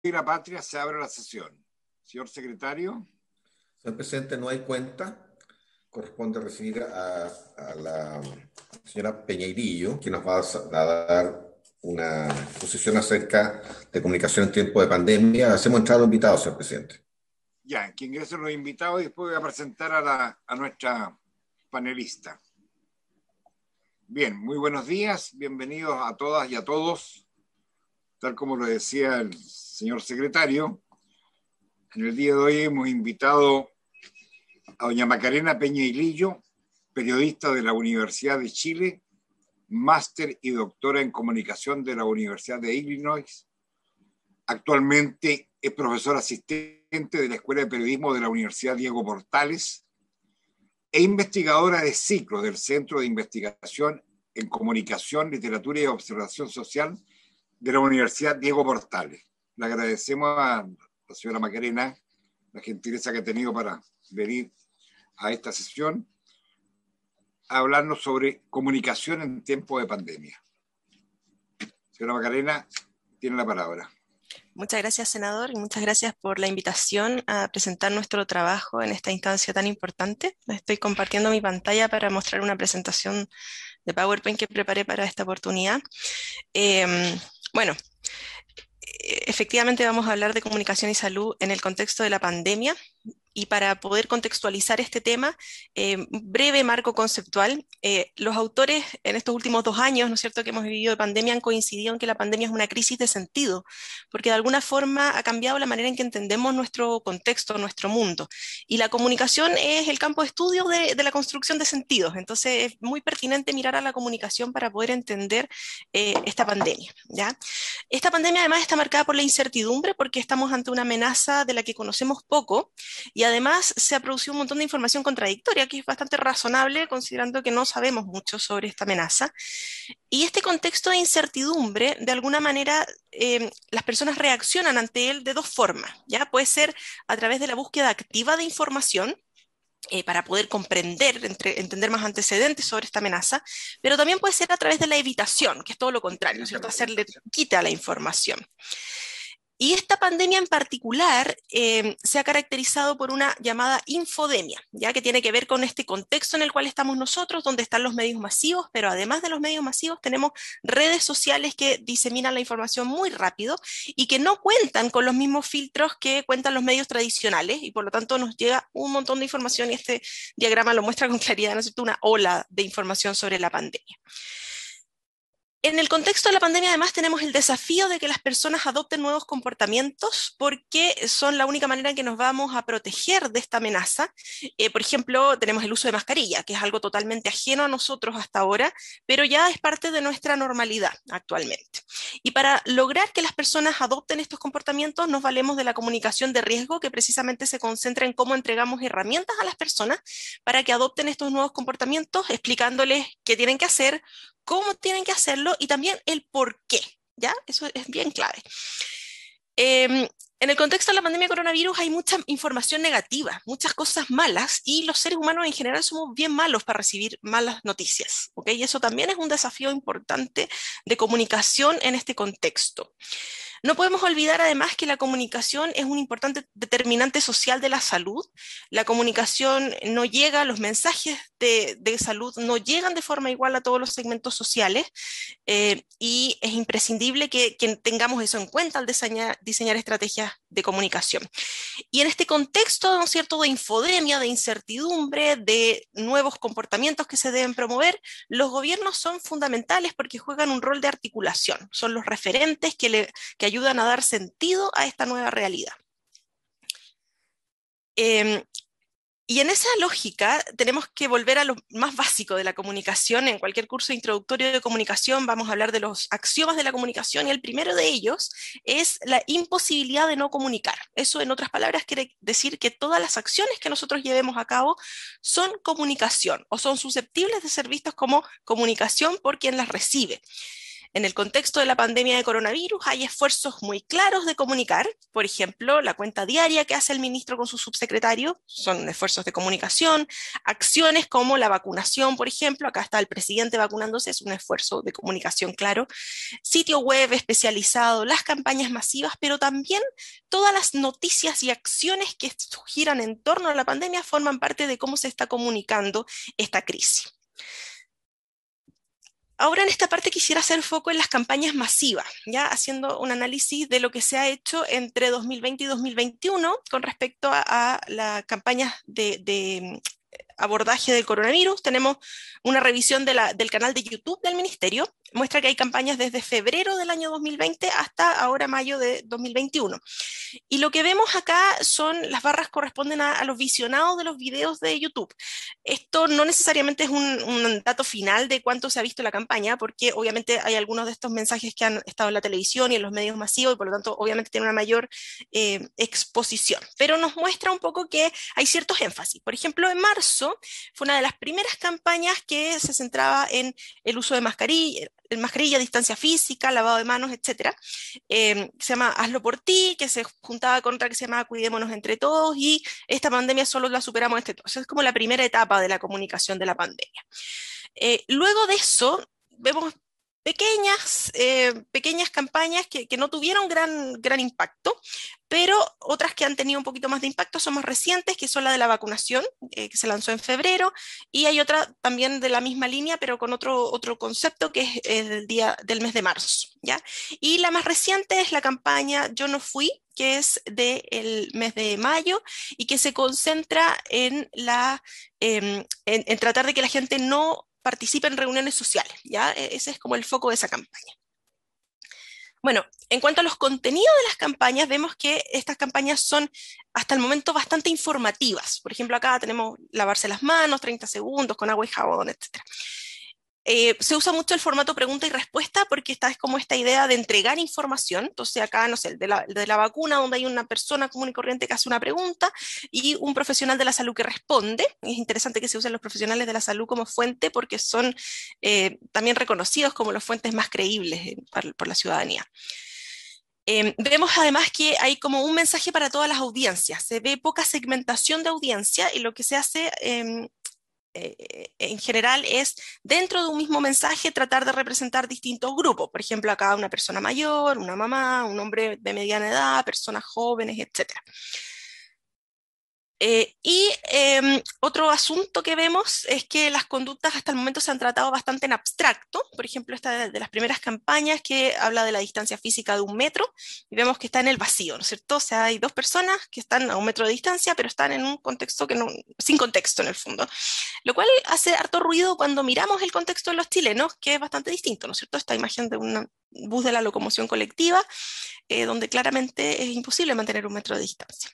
Y la patria, se abre la sesión. Señor secretario. Señor presidente, no hay cuenta. Corresponde recibir a la señora Peñeirillo, que nos va a dar una exposición acerca de comunicación en tiempo de pandemia. Hacemos entrada invitados, señor presidente. Ya, que ingresen los invitados y después voy a presentar a nuestra panelista. Bien, muy buenos días, bienvenidos a todas y a todos. Tal como lo decía el señor secretario, en el día de hoy hemos invitado a doña Macarena Peñeilillo, periodista de la Universidad de Chile, máster y doctora en comunicación de la Universidad de Illinois. Actualmente es profesora asistente de la Escuela de Periodismo de la Universidad Diego Portales e investigadora de ciclos del Centro de Investigación en Comunicación, Literatura y Observación Social de la Universidad Diego Portales. Le agradecemos a la señora Macarena la gentileza que ha tenido para venir a esta sesión a hablarnos sobre comunicación en tiempo de pandemia. Señora Macarena, tiene la palabra. Muchas gracias, senador, y muchas gracias por la invitación a presentar nuestro trabajo en esta instancia tan importante. Estoy compartiendo mi pantalla para mostrar una presentación de PowerPoint que preparé para esta oportunidad. Bueno, efectivamente vamos a hablar de comunicación y salud en el contexto de la pandemia. Y para poder contextualizar este tema, breve marco conceptual. Los autores en estos últimos 2 años, ¿no es cierto?, que hemos vivido de pandemia, han coincidido en que la pandemia es una crisis de sentido, porque de alguna forma ha cambiado la manera en que entendemos nuestro contexto, nuestro mundo. Y la comunicación es el campo de estudio de la construcción de sentidos. Entonces es muy pertinente mirar a la comunicación para poder entender esta pandemia, ¿ya? Esta pandemia además está marcada por la incertidumbre, porque estamos ante una amenaza de la que conocemos poco, y además se ha producido un montón de información contradictoria, que es bastante razonable considerando que no sabemos mucho sobre esta amenaza. Y este contexto de incertidumbre, de alguna manera, las personas reaccionan ante él de dos formas, ¿ya? Puede ser a través de la búsqueda activa de información, para poder comprender, entender más antecedentes sobre esta amenaza, pero también puede ser a través de la evitación, que es todo lo contrario, ¿no es cierto? Hacerle quita a la información. Y esta pandemia en particular se ha caracterizado por una llamada infodemia, ya que tiene que ver con este contexto en el cual estamos nosotros, donde están los medios masivos, pero además de los medios masivos tenemos redes sociales que diseminan la información muy rápido y que no cuentan con los mismos filtros que cuentan los medios tradicionales, y por lo tanto nos llega un montón de información, y este diagrama lo muestra con claridad, ¿no es cierto?, una ola de información sobre la pandemia. En el contexto de la pandemia, además, tenemos el desafío de que las personas adopten nuevos comportamientos, porque son la única manera en que nos vamos a proteger de esta amenaza. Por ejemplo, tenemos el uso de mascarilla, que es algo totalmente ajeno a nosotros hasta ahora, pero ya es parte de nuestra normalidad actualmente. Y para lograr que las personas adopten estos comportamientos, nos valemos de la comunicación de riesgo, que precisamente se concentra en cómo entregamos herramientas a las personas para que adopten estos nuevos comportamientos, explicándoles qué tienen que hacer, cómo tienen que hacerlo y también el por qué, ¿ya? Eso es bien clave. En el contexto de la pandemia de coronavirus hay mucha información negativa, muchas cosas malas, y los seres humanos en general somos bien malos para recibir malas noticias, ¿ok? Y eso también es un desafío importante de comunicación en este contexto. No podemos olvidar además que la comunicación es un importante determinante social de la salud. La comunicación no llega, los mensajes de salud no llegan de forma igual a todos los segmentos sociales, y es imprescindible que tengamos eso en cuenta al diseñar estrategias de comunicación. Y en este contexto, ¿no es cierto?, de infodemia, de incertidumbre, de nuevos comportamientos que se deben promover, los gobiernos son fundamentales porque juegan un rol de articulación, son los referentes que ayudan a dar sentido a esta nueva realidad. Y en esa lógica tenemos que volver a lo más básico de la comunicación. En cualquier curso introductorio de comunicación vamos a hablar de los axiomas de la comunicación, y el primero de ellos es la imposibilidad de no comunicar. Eso, en otras palabras, quiere decir que todas las acciones que nosotros llevemos a cabo son comunicación o son susceptibles de ser vistas como comunicación por quien las recibe. En el contexto de la pandemia de coronavirus hay esfuerzos muy claros de comunicar. Por ejemplo, la cuenta diaria que hace el ministro con su subsecretario son esfuerzos de comunicación. Acciones como la vacunación, por ejemplo, acá está el presidente vacunándose, es un esfuerzo de comunicación claro. Sitio web especializado, las campañas masivas, pero también todas las noticias y acciones que giran en torno a la pandemia forman parte de cómo se está comunicando esta crisis. Ahora en esta parte quisiera hacer foco en las campañas masivas, ya haciendo un análisis de lo que se ha hecho entre 2020 y 2021 con respecto a las campañas de abordaje del coronavirus. Tenemos una revisión del canal de YouTube del Ministerio. Muestra que hay campañas desde febrero del año 2020 hasta ahora mayo de 2021. Y lo que vemos acá son las barras corresponden a los visionados de los videos de YouTube. Esto no necesariamente es un dato final de cuánto se ha visto la campaña, porque obviamente hay algunos de estos mensajes que han estado en la televisión y en los medios masivos y por lo tanto obviamente tiene una mayor exposición. Pero nos muestra un poco que hay ciertos énfasis. Por ejemplo, en marzo fue una de las primeras campañas que se centraba en el uso de mascarilla, distancia física, lavado de manos, etcétera. Se llama Hazlo por ti, que se juntaba con otra que se llamaba Cuidémonos entre todos, y esta pandemia solo la superamos entre todos. Es como la primera etapa de la comunicación de la pandemia. Luego de eso, vemos pequeñas campañas que no tuvieron gran impacto, pero otras que han tenido un poquito más de impacto son más recientes, que son la de la vacunación, que se lanzó en febrero, y hay otra también de la misma línea, pero con otro concepto, que es del mes de marzo, ¿ya? Y la más reciente es la campaña Yo no fui, que es del mes de mayo y que se concentra en tratar de que la gente no participe en reuniones sociales, ¿ya? Ese es como el foco de esa campaña. Bueno, en cuanto a los contenidos de las campañas, vemos que estas campañas son hasta el momento bastante informativas. Por ejemplo, acá tenemos lavarse las manos, 30 segundos con agua y jabón, etc. Se usa mucho el formato pregunta y respuesta porque es como esta idea de entregar información. Entonces acá, no sé, el de la vacuna, donde hay una persona común y corriente que hace una pregunta y un profesional de la salud que responde. Es interesante que se usen los profesionales de la salud como fuente porque son también reconocidos como los fuentes más creíbles por la ciudadanía. Vemos además que hay como un mensaje para todas las audiencias. Se ve poca segmentación de audiencia y lo que se hace en general es, dentro de un mismo mensaje, tratar de representar distintos grupos. Por ejemplo, acá una persona mayor, una mamá, un hombre de mediana edad, personas jóvenes, etc. Otro asunto que vemos es que las conductas hasta el momento se han tratado bastante en abstracto. Por ejemplo, esta de las primeras campañas que habla de la distancia física de 1 metro y vemos que está en el vacío, ¿no es cierto? O sea, hay dos personas que están a 1 metro de distancia, pero están en un contexto sin contexto en el fondo. Lo cual hace harto ruido cuando miramos el contexto de los chilenos, que es bastante distinto, ¿no es cierto? Esta imagen de un bus de la locomoción colectiva, donde claramente es imposible mantener 1 metro de distancia.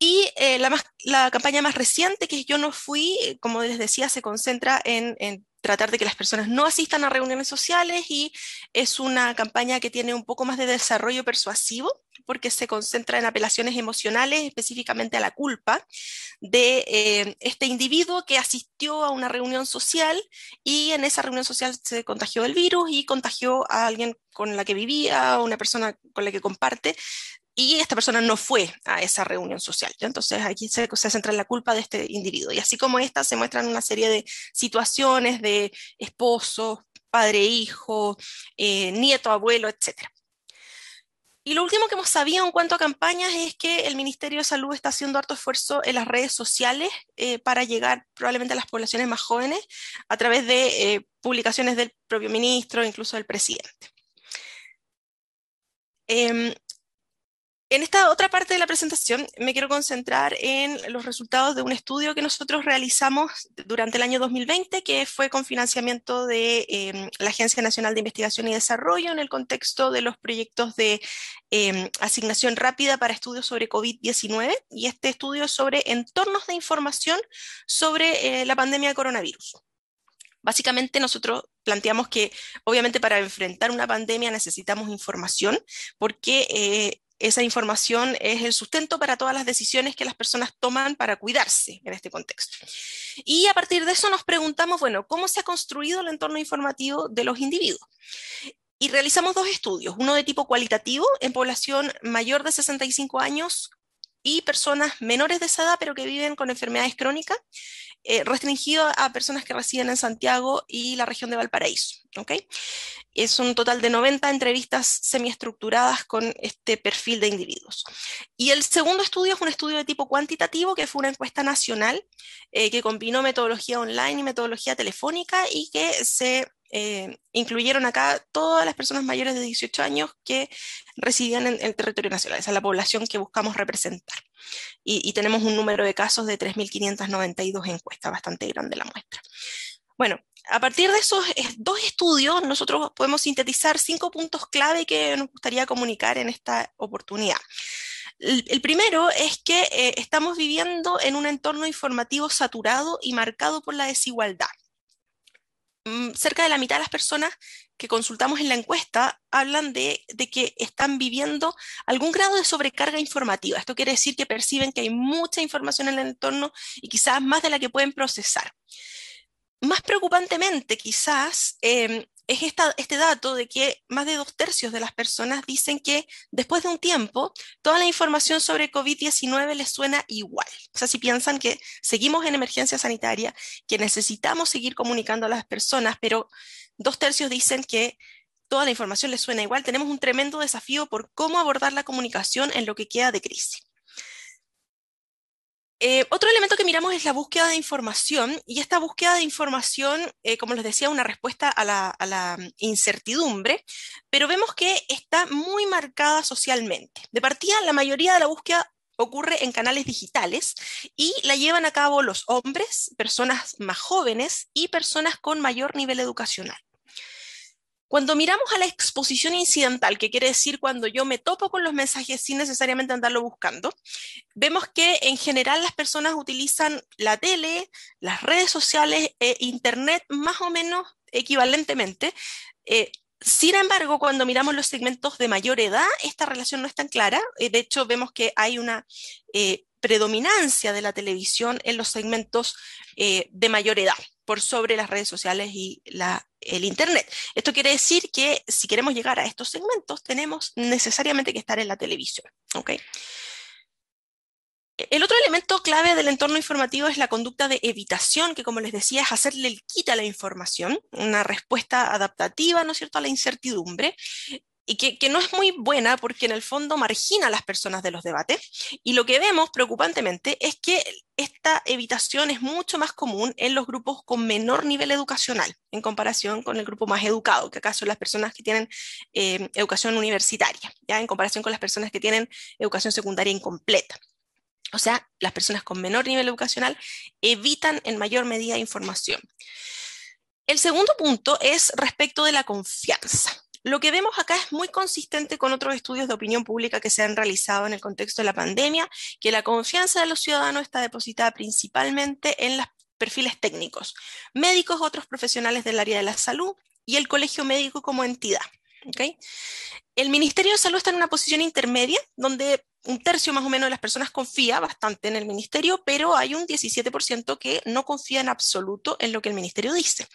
Y la campaña más reciente, que es Yo no fui, como les decía, se concentra en tratar de que las personas no asistan a reuniones sociales y es una campaña que tiene un poco más de desarrollo persuasivo porque se concentra en apelaciones emocionales, específicamente a la culpa de este individuo que asistió a una reunión social y en esa reunión social se contagió del virus y contagió a alguien con la que vivía, a una persona con la que comparte, y esta persona no fue a esa reunión social, ¿ya? Entonces aquí se centra en la culpa de este individuo. Y así como esta, se muestran una serie de situaciones de esposo, padre, hijo, nieto, abuelo, etc. Y lo último que hemos sabido en cuanto a campañas es que el Ministerio de Salud está haciendo harto esfuerzo en las redes sociales para llegar probablemente a las poblaciones más jóvenes a través de publicaciones del propio ministro, incluso del presidente. En esta otra parte de la presentación me quiero concentrar en los resultados de un estudio que nosotros realizamos durante el año 2020, que fue con financiamiento de la Agencia Nacional de Investigación y Desarrollo en el contexto de los proyectos de asignación rápida para estudios sobre COVID-19, y este estudio es sobre entornos de información sobre la pandemia de coronavirus. Básicamente nosotros planteamos que obviamente para enfrentar una pandemia necesitamos información porque esa información es el sustento para todas las decisiones que las personas toman para cuidarse en este contexto. Y a partir de eso nos preguntamos, bueno, ¿cómo se ha construido el entorno informativo de los individuos? Y realizamos 2 estudios, uno de tipo cualitativo en población mayor de 65 años y personas menores de esa edad, pero que viven con enfermedades crónicas, restringido a personas que residen en Santiago y la región de Valparaíso. ¿Okay? Es un total de 90 entrevistas semiestructuradas con este perfil de individuos. Y el segundo estudio es un estudio de tipo cuantitativo, que fue una encuesta nacional que combinó metodología online y metodología telefónica y que se incluyeron acá todas las personas mayores de 18 años que residían en el territorio nacional. Esa es la población que buscamos representar. Y tenemos un número de casos de 3.592 encuestas, bastante grande la muestra. Bueno, a partir de esos 2 estudios, nosotros podemos sintetizar 5 puntos clave que nos gustaría comunicar en esta oportunidad. El primero es que estamos viviendo en un entorno informativo saturado y marcado por la desigualdad. Cerca de la mitad de las personas que consultamos en la encuesta hablan de que están viviendo algún grado de sobrecarga informativa. Esto quiere decir que perciben que hay mucha información en el entorno y quizás más de la que pueden procesar. Más preocupantemente, quizás, es este dato de que más de 2/3 de las personas dicen que después de un tiempo, toda la información sobre COVID-19 les suena igual. O sea, si piensan que seguimos en emergencia sanitaria, que necesitamos seguir comunicando a las personas, pero 2/3 dicen que toda la información les suena igual, tenemos un tremendo desafío por cómo abordar la comunicación en lo que queda de crisis. Otro elemento que miramos es la búsqueda de información, y esta búsqueda de información, como les decía, una respuesta a la incertidumbre, pero vemos que está muy marcada socialmente. De partida, la mayoría de la búsqueda ocurre en canales digitales y la llevan a cabo los hombres, personas más jóvenes y personas con mayor nivel educacional. Cuando miramos a la exposición incidental, que quiere decir cuando yo me topo con los mensajes sin necesariamente andarlo buscando, vemos que en general las personas utilizan la tele, las redes sociales e internet más o menos equivalentemente. Sin embargo, cuando miramos los segmentos de mayor edad, esta relación no es tan clara. De hecho, vemos que hay una predominancia de la televisión en los segmentos de mayor edad, por sobre las redes sociales y el Internet. Esto quiere decir que si queremos llegar a estos segmentos, tenemos necesariamente que estar en la televisión. ¿Okay? El otro elemento clave del entorno informativo es la conducta de evitación, que, como les decía, es hacerle el quite a la información, una respuesta adaptativa, ¿no es cierto?, a la incertidumbre, y que no es muy buena porque en el fondo margina a las personas de los debates. Y lo que vemos preocupantemente es que esta evitación es mucho más común en los grupos con menor nivel educacional en comparación con el grupo más educado, que acá son las personas que tienen educación universitaria, ¿ya? En comparación con las personas que tienen educación secundaria incompleta. O sea, las personas con menor nivel educacional evitan en mayor medida información. El segundo punto es respecto de la confianza. Lo que vemos acá es muy consistente con otros estudios de opinión pública que se han realizado en el contexto de la pandemia, que la confianza de los ciudadanos está depositada principalmente en los perfiles técnicos, médicos, otros profesionales del área de la salud y el colegio médico como entidad. ¿Okay? El Ministerio de Salud está en una posición intermedia, donde 1/3 más o menos de las personas confía bastante en el ministerio, pero hay un 17% que no confía en absoluto en lo que el ministerio dice.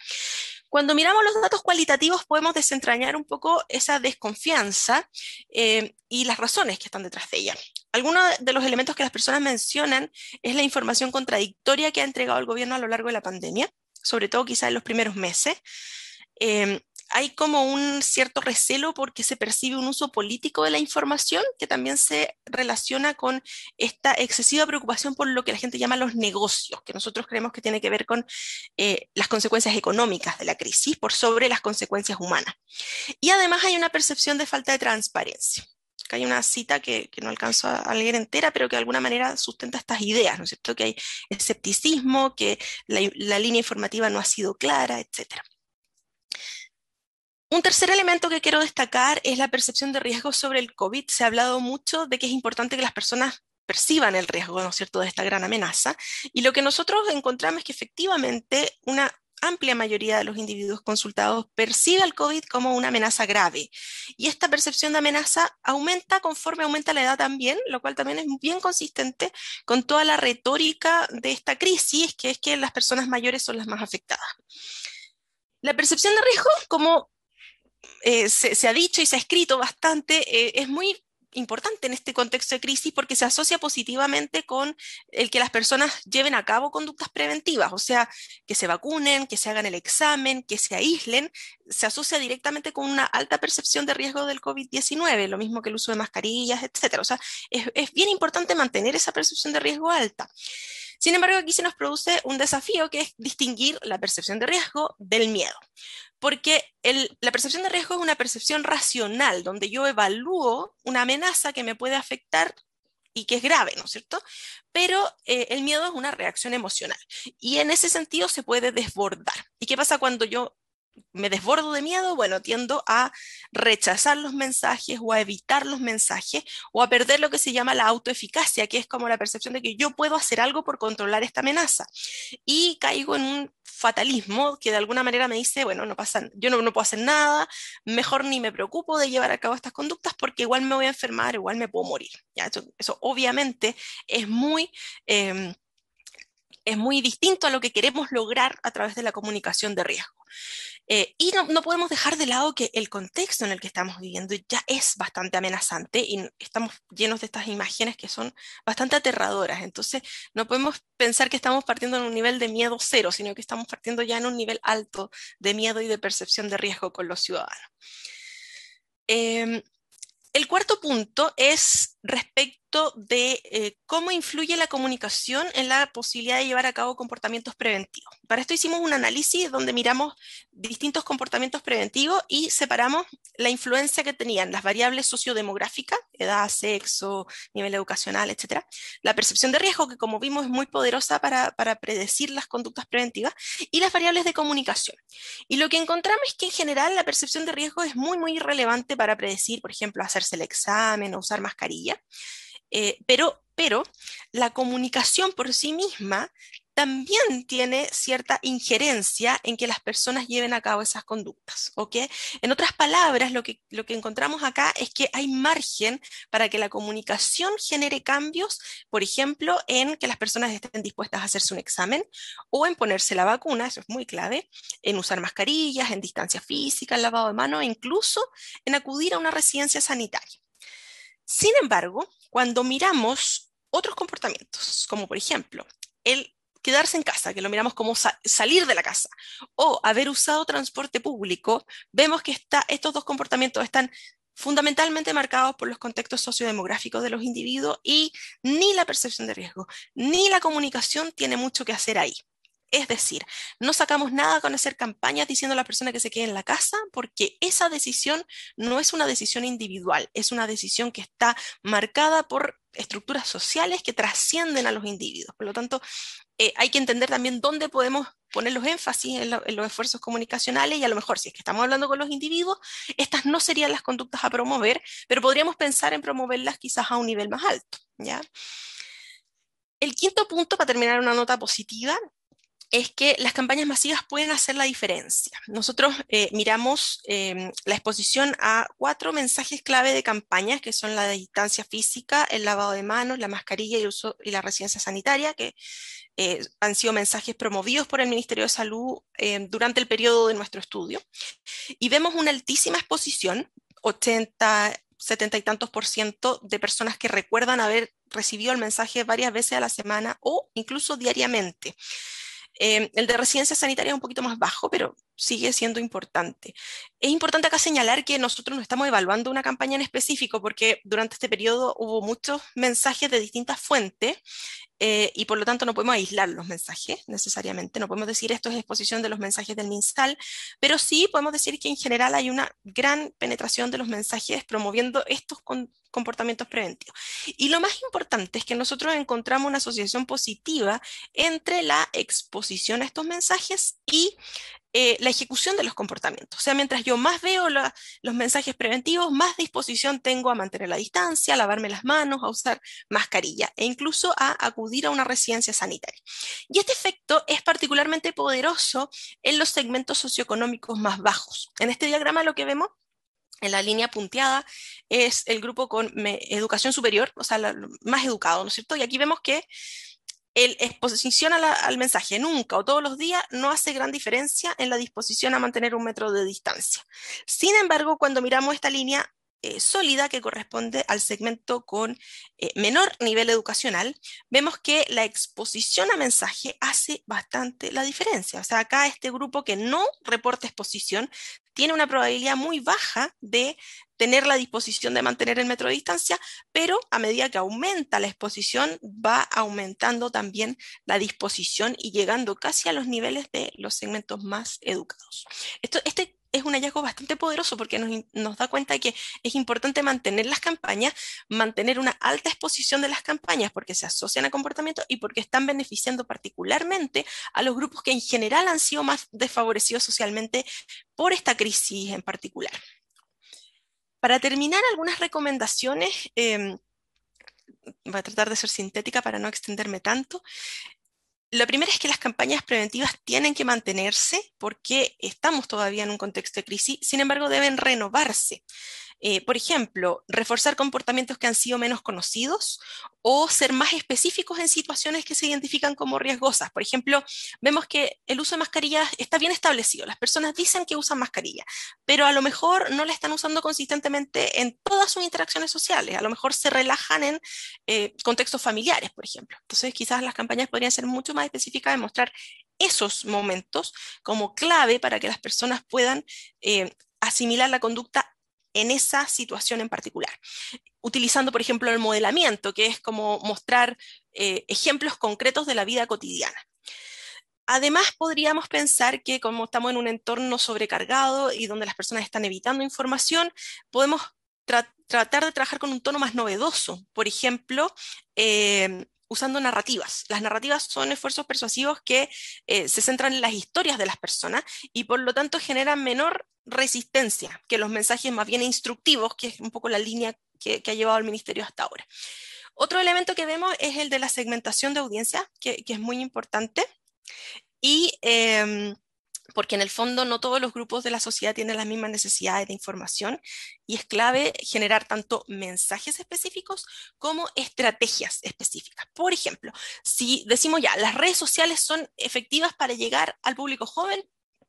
Cuando miramos los datos cualitativos podemos desentrañar un poco esa desconfianza y las razones que están detrás de ella. Algunos de los elementos que las personas mencionan es la información contradictoria que ha entregado el gobierno a lo largo de la pandemia, sobre todo quizá en los primeros meses. Hay como un cierto recelo porque se percibe un uso político de la información que también se relaciona con esta excesiva preocupación por lo que la gente llama los negocios, que nosotros creemos que tiene que ver con las consecuencias económicas de la crisis por sobre las consecuencias humanas. Y además hay una percepción de falta de transparencia. Acá hay una cita que no alcanzo a leer entera, pero que de alguna manera sustenta estas ideas, ¿no es cierto? Que hay escepticismo, que la línea informativa no ha sido clara, etcétera. Un tercer elemento que quiero destacar es la percepción de riesgo sobre el COVID. Se ha hablado mucho de que es importante que las personas perciban el riesgo, ¿no es cierto?, de esta gran amenaza. Y lo que nosotros encontramos es que efectivamente una amplia mayoría de los individuos consultados percibe al COVID como una amenaza grave. Y esta percepción de amenaza aumenta conforme aumenta la edad también, lo cual también es bien consistente con toda la retórica de esta crisis, que es que las personas mayores son las más afectadas. La percepción de riesgo, como se ha dicho y se ha escrito bastante, es muy importante en este contexto de crisis porque se asocia positivamente con el que las personas lleven a cabo conductas preventivas, o sea, que se vacunen, que se hagan el examen, que se aíslen, se asocia directamente con una alta percepción de riesgo del COVID-19, lo mismo que el uso de mascarillas, etcétera. O sea, es bien importante mantener esa percepción de riesgo alta. Sin embargo, aquí se nos produce un desafío que es distinguir la percepción de riesgo del miedo. Porque la percepción de riesgo es una percepción racional, donde yo evalúo una amenaza que me puede afectar y que es grave, ¿no es cierto? Pero el miedo es una reacción emocional y en ese sentido se puede desbordar. ¿Y qué pasa cuando yo me desbordo de miedo? Bueno, tiendo a rechazar los mensajes o a evitar los mensajes o a perder lo que se llama la autoeficacia, que es como la percepción de que yo puedo hacer algo por controlar esta amenaza. Y caigo en un fatalismo que de alguna manera me dice, bueno, no pasa, yo no puedo hacer nada, mejor ni me preocupo de llevar a cabo estas conductas porque igual me voy a enfermar, igual me puedo morir. ¿Ya? Eso obviamente es muy... es muy distinto a lo que queremos lograr a través de la comunicación de riesgo. Y no podemos dejar de lado que el contexto en el que estamos viviendo ya es bastante amenazante y estamos llenos de estas imágenes que son bastante aterradoras. Entonces, no podemos pensar que estamos partiendo en un nivel de miedo cero, sino que estamos partiendo ya en un nivel alto de miedo y de percepción de riesgo con los ciudadanos. El cuarto punto es respecto de cómo influye la comunicación en la posibilidad de llevar a cabo comportamientos preventivos. Para esto hicimos un análisis donde miramos distintos comportamientos preventivos y separamos la influencia que tenían las variables sociodemográficas, edad, sexo, nivel educacional, etcétera, la percepción de riesgo, que como vimos es muy poderosa para predecir las conductas preventivas, y las variables de comunicación. Y lo que encontramos es que en general la percepción de riesgo es muy relevante para predecir, por ejemplo, hacerse el examen o usar mascarilla, pero la comunicación por sí misma también tiene cierta injerencia en que las personas lleven a cabo esas conductas, ¿ok? En otras palabras, lo que encontramos acá es que hay margen para que la comunicación genere cambios, por ejemplo, en que las personas estén dispuestas a hacerse un examen o en ponerse la vacuna, eso es muy clave, en usar mascarillas, en distancia física, en lavado de manos e incluso en acudir a una residencia sanitaria. Sin embargo, cuando miramos otros comportamientos, como por ejemplo el quedarse en casa, que lo miramos como salir de la casa, o haber usado transporte público, vemos que estos dos comportamientos están fundamentalmente marcados por los contextos sociodemográficos de los individuos y ni la percepción de riesgo, ni la comunicación tiene mucho que hacer ahí. Es decir, no sacamos nada con hacer campañas diciendo a la persona que se quede en la casa, porque esa decisión no es una decisión individual, es una decisión que está marcada por estructuras sociales que trascienden a los individuos. Por lo tanto, hay que entender también dónde podemos poner los énfasis en los esfuerzos comunicacionales y a lo mejor si es que estamos hablando con los individuos, estas no serían las conductas a promover, pero podríamos pensar en promoverlas quizás a un nivel más alto, ¿ya? El quinto punto, para terminar una nota positiva, es que las campañas masivas pueden hacer la diferencia. Nosotros miramos la exposición a 4 mensajes clave de campañas, que son la distancia física, el lavado de manos, la mascarilla y la residencia sanitaria, que han sido mensajes promovidos por el Ministerio de Salud durante el periodo de nuestro estudio. Y vemos una altísima exposición, 80, 70 y tantos % de personas que recuerdan haber recibido el mensaje varias veces a la semana o incluso diariamente. El de residencia sanitaria es un poquito más bajo, pero sigue siendo importante. Es importante acá señalar que nosotros no estamos evaluando una campaña en específico porque durante este periodo hubo muchos mensajes de distintas fuentes y por lo tanto no podemos aislar los mensajes necesariamente, no podemos decir esto es exposición de los mensajes del MinSal, pero sí podemos decir que en general hay una gran penetración de los mensajes promoviendo estos comportamientos preventivos. Y lo más importante es que nosotros encontramos una asociación positiva entre la exposición a estos mensajes y la ejecución de los comportamientos. O sea, mientras yo más veo los mensajes preventivos, más disposición tengo a mantener la distancia, a lavarme las manos, a usar mascarilla e incluso a acudir a una residencia sanitaria. Y este efecto es particularmente poderoso en los segmentos socioeconómicos más bajos. En este diagrama lo que vemos en la línea punteada es el grupo con educación superior, o sea, más educado, ¿no es cierto? Y aquí vemos que el exposición al mensaje nunca o todos los días no hace gran diferencia en la disposición a mantener 1 metro de distancia. Sin embargo, cuando miramos esta línea sólida que corresponde al segmento con menor nivel educacional, vemos que la exposición a mensaje hace bastante la diferencia. O sea, acá este grupo que no reporta exposición tiene una probabilidad muy baja de tener la disposición de mantener el metro de distancia, pero a medida que aumenta la exposición, va aumentando también la disposición y llegando casi a los niveles de los segmentos más educados. Este es un hallazgo bastante poderoso porque nos da cuenta de que es importante mantener las campañas, mantener una alta exposición de las campañas porque se asocian a comportamientos y porque están beneficiando particularmente a los grupos que en general han sido más desfavorecidos socialmente por esta crisis en particular. Para terminar, algunas recomendaciones, voy a tratar de ser sintética para no extenderme tanto. La primera es que las campañas preventivas tienen que mantenerse porque estamos todavía en un contexto de crisis, sin embargo deben renovarse. Por ejemplo, reforzar comportamientos que han sido menos conocidos o ser más específicos en situaciones que se identifican como riesgosas. Por ejemplo, vemos que el uso de mascarillas está bien establecido. Las personas dicen que usan mascarilla, pero a lo mejor no la están usando consistentemente en todas sus interacciones sociales. A lo mejor se relajan en contextos familiares, por ejemplo. Entonces, quizás las campañas podrían ser mucho más específicas de mostrar esos momentos como clave para que las personas puedan asimilar la conducta en esa situación en particular. Utilizando, por ejemplo, el modelamiento, que es como mostrar ejemplos concretos de la vida cotidiana. Además, podríamos pensar que como estamos en un entorno sobrecargado y donde las personas están evitando información, podemos tratar de trabajar con un tono más novedoso. Por ejemplo, usando narrativas. Las narrativas son esfuerzos persuasivos que se centran en las historias de las personas y por lo tanto generan menor resistencia que los mensajes más bien instructivos, que es un poco la línea que ha llevado el ministerio hasta ahora. Otro elemento que vemos es el de la segmentación de audiencia, que es muy importante. Y porque en el fondo no todos los grupos de la sociedad tienen las mismas necesidades de información y es clave generar tanto mensajes específicos como estrategias específicas. Por ejemplo, si decimos ya, las redes sociales son efectivas para llegar al público joven,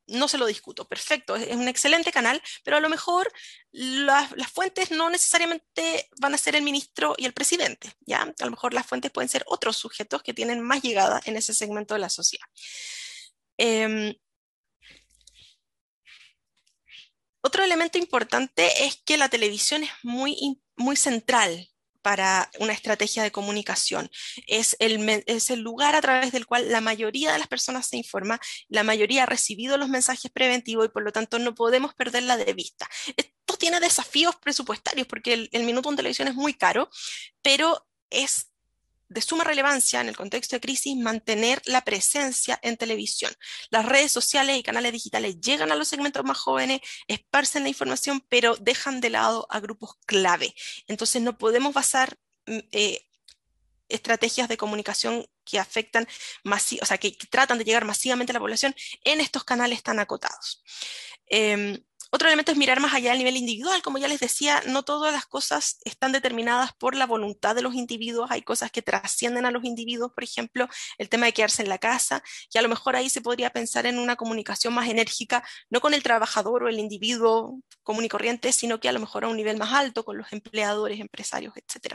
no se lo discuto, perfecto, es un excelente canal, pero a lo mejor las fuentes no necesariamente van a ser el ministro y el presidente, ¿ya? A lo mejor las fuentes pueden ser otros sujetos que tienen más llegada en ese segmento de la sociedad. Otro elemento importante es que la televisión es muy central para una estrategia de comunicación. Es el lugar a través del cual la mayoría de las personas se informa, la mayoría ha recibido los mensajes preventivos y por lo tanto no podemos perderla de vista. Esto tiene desafíos presupuestarios porque el minuto en televisión es muy caro, pero es de suma relevancia en el contexto de crisis mantener la presencia en televisión. Las redes sociales y canales digitales llegan a los segmentos más jóvenes, esparcen la información, pero dejan de lado a grupos clave. Entonces no podemos basar estrategias de comunicación que afectan, o sea, que tratan de llegar masivamente a la población en estos canales tan acotados. Otro elemento es mirar más allá del nivel individual. Como ya les decía, no todas las cosas están determinadas por la voluntad de los individuos. Hay cosas que trascienden a los individuos, por ejemplo, el tema de quedarse en la casa, y a lo mejor ahí se podría pensar en una comunicación más enérgica, no con el trabajador o el individuo común y corriente, sino que a lo mejor a un nivel más alto, con los empleadores, empresarios, etc.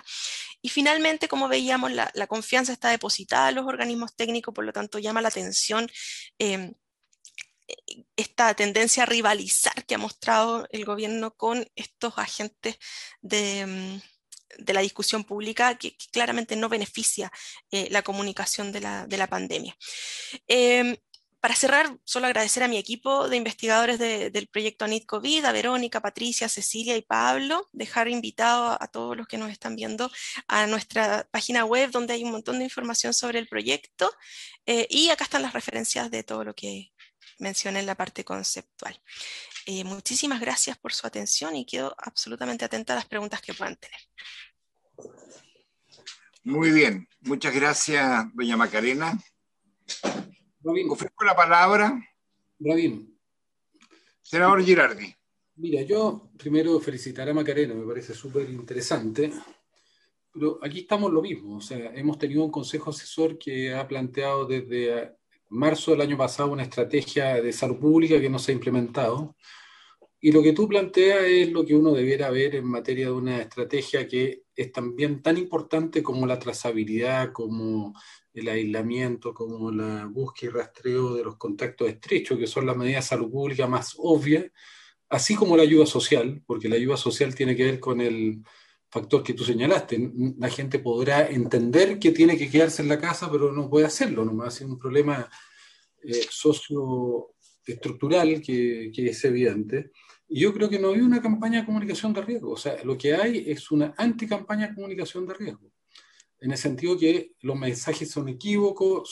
Y finalmente, como veíamos, la confianza está depositada en los organismos técnicos, por lo tanto llama la atención esta tendencia a rivalizar que ha mostrado el gobierno con estos agentes de la discusión pública que claramente no beneficia la comunicación de la pandemia. Para cerrar, solo agradecer a mi equipo de investigadores del proyecto ANIT COVID, a Verónica, Patricia, Cecilia y Pablo, dejar invitado a todos los que nos están viendo a nuestra página web donde hay un montón de información sobre el proyecto y acá están las referencias de todo lo que mencioné en la parte conceptual. Muchísimas gracias por su atención y quedo absolutamente atenta a las preguntas que puedan tener. Muy bien, muchas gracias, doña Macarena. Rabin, Ofrezco la palabra. Rabin, Senador Girardi. mira, yo primero felicitar a Macarena, me parece súper interesante, pero aquí estamos lo mismo, o sea, hemos tenido un consejo asesor que ha planteado desde marzo del año pasado una estrategia de salud pública que no se ha implementado, y lo que tú planteas es lo que uno debiera ver en materia de una estrategia que es también tan importante como la trazabilidad, como el aislamiento, como la búsqueda y rastreo de los contactos estrechos, que son las medidas de salud pública más obvias, así como la ayuda social, porque la ayuda social tiene que ver con el factor que tú señalaste. La gente podrá entender que tiene que quedarse en la casa, pero no puede hacerlo, nomás es un problema socioestructural que es evidente. Y yo creo que no hay una campaña de comunicación de riesgo, o sea, lo que hay es una anticampaña de comunicación de riesgo, en el sentido que los mensajes son equívocos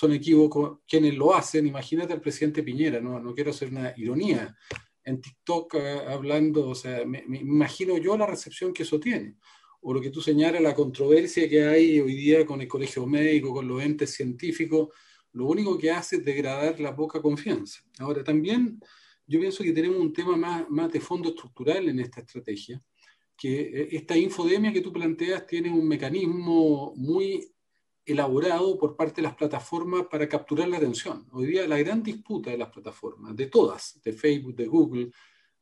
quienes lo hacen. Imagínate al presidente Piñera, no quiero hacer una ironía, en TikTok hablando, o sea, me imagino yo la recepción que eso tiene. O lo que tú señalas, la controversia que hay hoy día con el colegio médico, con los entes científicos, lo único que hace es degradar la poca confianza. Ahora, también yo pienso que tenemos un tema más de fondo estructural en esta estrategia, que esta infodemia que tú planteas tiene un mecanismo muy elaborado por parte de las plataformas para capturar la atención. Hoy día la gran disputa de las plataformas, de todas, de Facebook, de Google,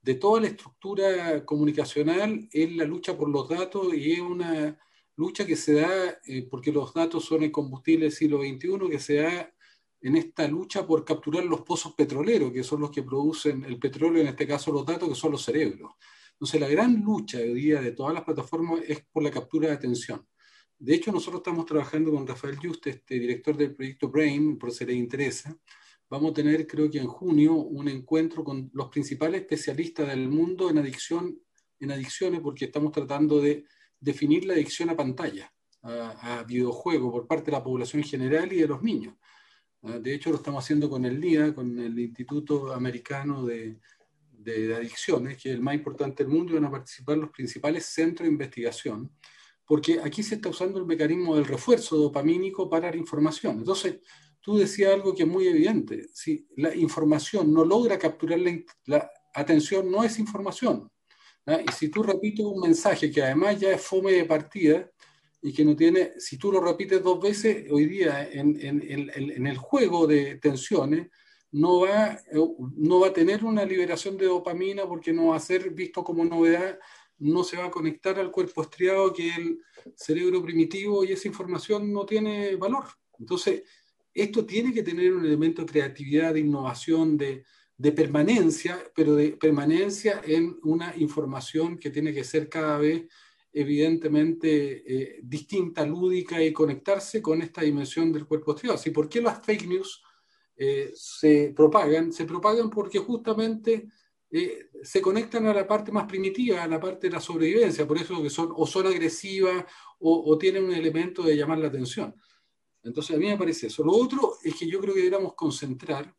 de toda la estructura comunicacional, es la lucha por los datos, y es una lucha que se da porque los datos son el combustible del siglo XXI, que se da en esta lucha por capturar los pozos petroleros, que son los que producen el petróleo, en este caso los datos, que son los cerebros. Entonces, la gran lucha hoy día de todas las plataformas es por la captura de atención. De hecho, nosotros estamos trabajando con Rafael Yuste, director del proyecto BRAIN, por si les interesa. Vamos a tener, creo que en junio, un encuentro con los principales especialistas del mundo en adicciones, porque estamos tratando de definir la adicción a pantalla, a videojuegos, por parte de la población general y de los niños. De hecho, lo estamos haciendo con el NIDA, con el Instituto Americano de Adicciones, que es el más importante del mundo, y van a participar los principales centros de investigación, porque aquí se está usando el mecanismo del refuerzo dopamínico para la información. Entonces, tú decías algo que es muy evidente: si la información no logra capturar la atención, no es información. Y si tú repites un mensaje que además ya es fome de partida, y que no tiene, si tú lo repites 2 veces, hoy día en el juego de tensiones, no va a tener una liberación de dopamina, porque no va a ser visto como novedad, no se va a conectar al cuerpo estriado, que es el cerebro primitivo, y esa información no tiene valor. Entonces, esto tiene que tener un elemento de creatividad, de innovación, de permanencia, pero de permanencia en una información que tiene que ser cada vez evidentemente distinta, lúdica, y conectarse con esta dimensión del cuerpo estriado. ¿Sí? ¿Por qué las fake news se propagan? Se propagan porque justamente se conectan a la parte más primitiva, a la parte de la sobrevivencia, por eso que son agresivas o tienen un elemento de llamar la atención. Entonces, a mí me parece eso. Lo otro es que yo creo que deberíamos concentrar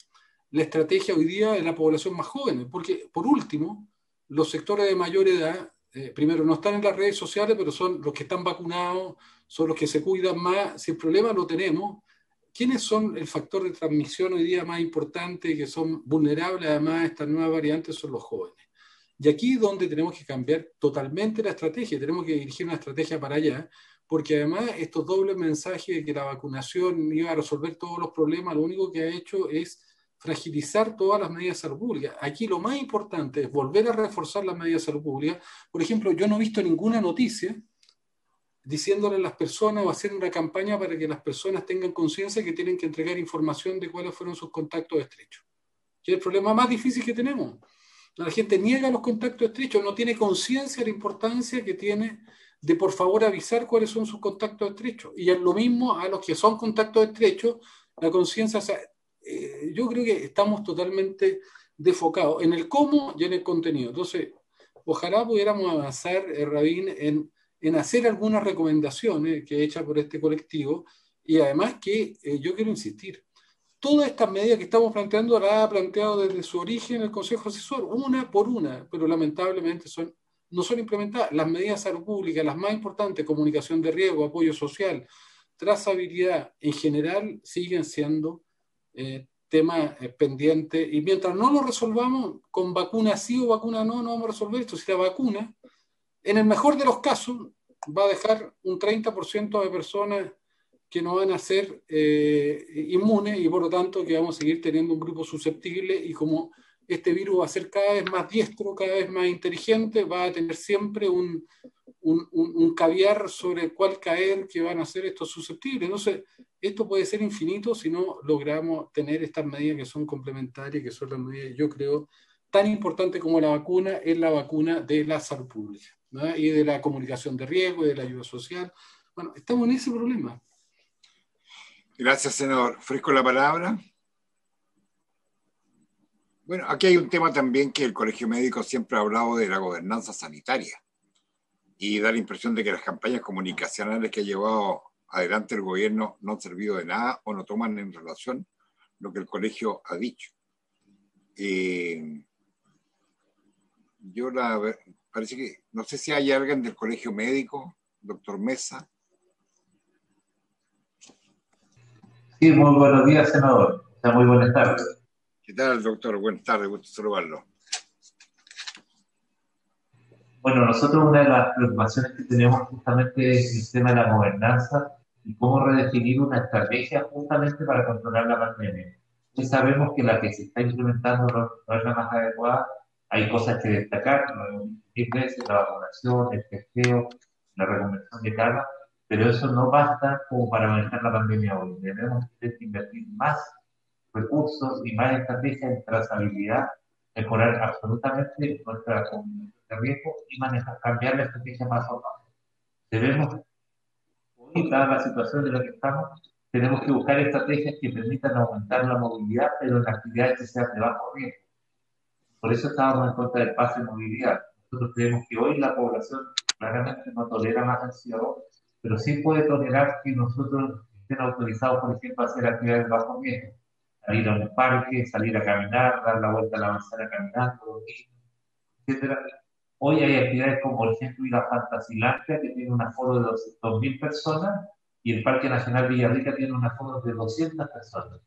la estrategia hoy día en la población más joven, porque, por último, los sectores de mayor edad, primero, no están en las redes sociales, pero son los que están vacunados, son los que se cuidan más. Si el problema lo tenemos, ¿quiénes son el factor de transmisión hoy día más importante, que son vulnerables además a estas nuevas variantes? Son los jóvenes. Y aquí es donde tenemos que cambiar totalmente la estrategia, tenemos que dirigir una estrategia para allá, porque además estos dobles mensajes de que la vacunación iba a resolver todos los problemas, lo único que ha hecho es fragilizar todas las medidas de salud pública. Aquí lo más importante es volver a reforzar las medidas de salud pública. Por ejemplo, yo no he visto ninguna noticia diciéndole a las personas o hacer una campaña para que las personas tengan conciencia que tienen que entregar información de cuáles fueron sus contactos estrechos, que es el problema más difícil que tenemos. La gente niega los contactos estrechos, no tiene conciencia de la importancia que tiene de, por favor, avisar cuáles son sus contactos estrechos. Y es lo mismo a los que son contactos estrechos, la conciencia. O sea, yo creo que estamos totalmente desfocados en el cómo y en el contenido. Entonces, ojalá pudiéramos avanzar, Rabin, en hacer algunas recomendaciones que he hechas por este colectivo, y además que yo quiero insistir, todas estas medidas que estamos planteando las ha planteado desde su origen el Consejo Asesor, una por una, pero lamentablemente no son implementadas. Las medidas de salud pública, las más importantes, comunicación de riesgo, apoyo social, trazabilidad, en general siguen siendo temas pendientes, y mientras no lo resolvamos con vacuna sí o vacuna no, no vamos a resolver esto. Si la vacuna, en el mejor de los casos, va a dejar un 30% de personas que no van a ser inmunes, y por lo tanto que vamos a seguir teniendo un grupo susceptible, y como este virus va a ser cada vez más diestro, cada vez más inteligente, va a tener siempre un caviar sobre el cual caer, que van a ser estos susceptibles. Entonces, esto puede ser infinito si no logramos tener estas medidas que son complementarias, que son las medidas, yo creo, tan importantes como la vacuna, es la vacuna de la salud pública, ¿no? Y de la comunicación de riesgo y de la ayuda social. Bueno, estamos en ese problema. Gracias, senador. Ofrezco la palabra. Bueno, aquí hay un tema también que el Colegio Médico siempre ha hablado de la gobernanza sanitaria, y da la impresión de que las campañas comunicacionales que ha llevado adelante el gobierno no han servido de nada o no toman en relación lo que el colegio ha dicho. Parece que, no sé si hay alguien del Colegio Médico, doctor Mesa. Sí, muy buenos días, senador. Muy buenas tardes. ¿Qué tal, doctor? Buenas tardes, gusto saludarlo. Bueno, nosotros una de las preocupaciones que tenemos justamente es el tema de la gobernanza y cómo redefinir una estrategia justamente para controlar la pandemia. Y sabemos que la que se está implementando no es la más adecuada. Hay cosas que destacar, ¿no? 10 veces la vacunación, el testeo, la recomendación de calma, pero eso no basta como para manejar la pandemia hoy. Debemos invertir más recursos y más estrategias en trazabilidad, mejorar absolutamente nuestra comunicación de riesgo y manejar, cambiar la estrategia más o menos. Debemos, hoy, dada la situación de la que estamos, tenemos que buscar estrategias que permitan aumentar la movilidad, pero en actividades que sean de bajo riesgo. Por eso estábamos en contra del pase de movilidad. Nosotros creemos que hoy la población claramente no tolera más ansiedad, pero sí puede tolerar que nosotros estén autorizados, por ejemplo, a hacer actividades de bajo riesgo. Salir a un parque, salir a caminar, dar la vuelta a la manzana caminando, etc. Hoy hay actividades como, por ejemplo, ir a Fantasilandia, que tiene un aforo de 200.000 personas, y el Parque Nacional Villarrica tiene un aforo de 200 personas.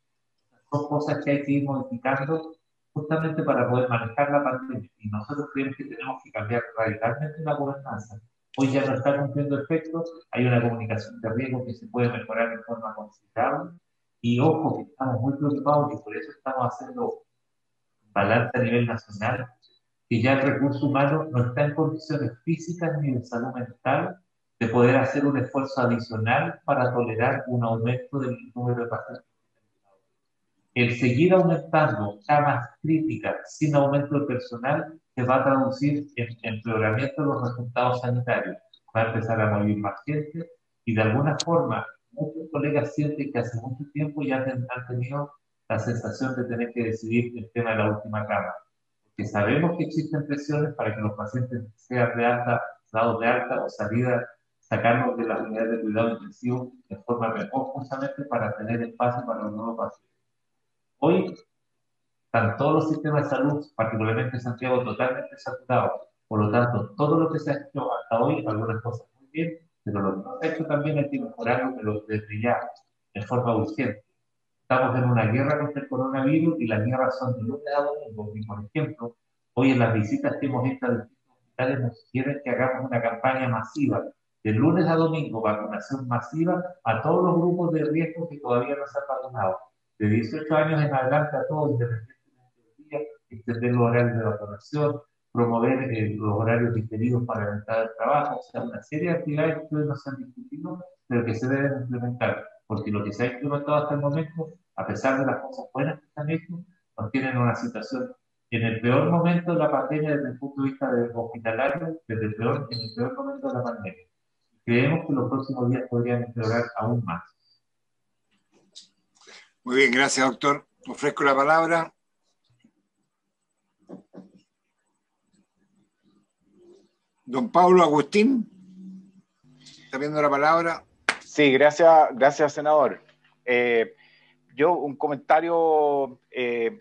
Son cosas que hay que ir modificando justamente para poder manejar la pandemia. Y nosotros creemos que tenemos que cambiar radicalmente la gobernanza. Hoy ya no está cumpliendo efectos, hay una comunicación de riesgo que se puede mejorar de forma considerable. Y ojo, que estamos muy preocupados y por eso estamos haciendo balance a nivel nacional, que ya el recurso humano no está en condiciones físicas ni de salud mental de poder hacer un esfuerzo adicional para tolerar un aumento del número de pacientes. El seguir aumentando camas críticas sin aumento de personal se va a traducir en empeoramiento de los resultados sanitarios. Va a empezar a morir más gente y de alguna forma muchos colegas sienten que hace mucho tiempo ya han tenido la sensación de tener que decidir el tema de la última cama. Porque sabemos que existen presiones para que los pacientes sean de alta, dados de alta o salida, sacarlos de las unidades de cuidado intensivo de forma mejor, justamente para tener espacio para los nuevos pacientes. Hoy están todos los sistemas de salud, particularmente en Santiago, totalmente saturados. Por lo tanto, todo lo que se ha hecho hasta hoy, algunas cosas muy bien, pero lo que no se ha hecho también hay que mejorarlo, pero desde ya, de forma urgente. Estamos en una guerra contra el coronavirus y las guerras son de lunes a domingo. Y, por ejemplo, hoy en las visitas que hemos hecho a distintos hospitales nos quieren que hagamos una campaña masiva, de lunes a domingo, vacunación masiva a todos los grupos de riesgo que todavía no se han vacunado. De 18 años en adelante a todos, independientemente del día, extender los horarios de vacunación, promover los horarios diferidos para la entrada al trabajo, o sea, una serie de actividades que hoy no se han discutido, pero que se deben implementar, porque lo que se ha implementado hasta el momento, a pesar de las cosas buenas que se han hecho, nos tienen una situación en el peor momento de la pandemia desde el punto de vista hospitalario, en el peor momento de la pandemia. Creemos que los próximos días podrían empeorar aún más. Muy bien, gracias, doctor. Ofrezco la palabra. Don Pablo Agustín, ¿está viendo la palabra? Sí, gracias, senador. yo un comentario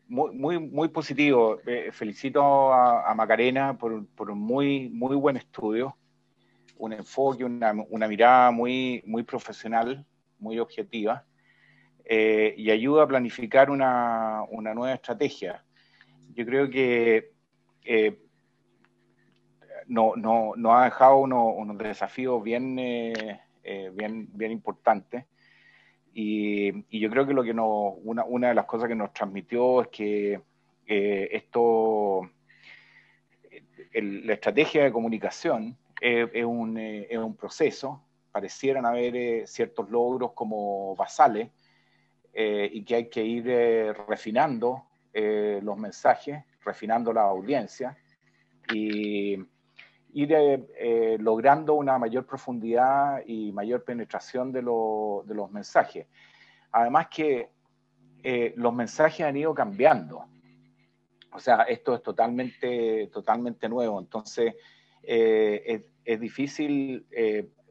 muy positivo. Felicito a Macarena por un muy buen estudio, un enfoque, una mirada muy profesional, muy objetiva, y ayuda a planificar una nueva estrategia. Yo creo que nos ha dejado unos desafíos bien importantes. Y yo creo que una de las cosas que nos transmitió es que la estrategia de comunicación es un proceso. Parecieran haber ciertos logros como basales, y que hay que ir refinando los mensajes, refinando la audiencia y ir logrando una mayor profundidad y mayor penetración de los mensajes. Además que los mensajes han ido cambiando. O sea, esto es totalmente nuevo. Entonces, es difícil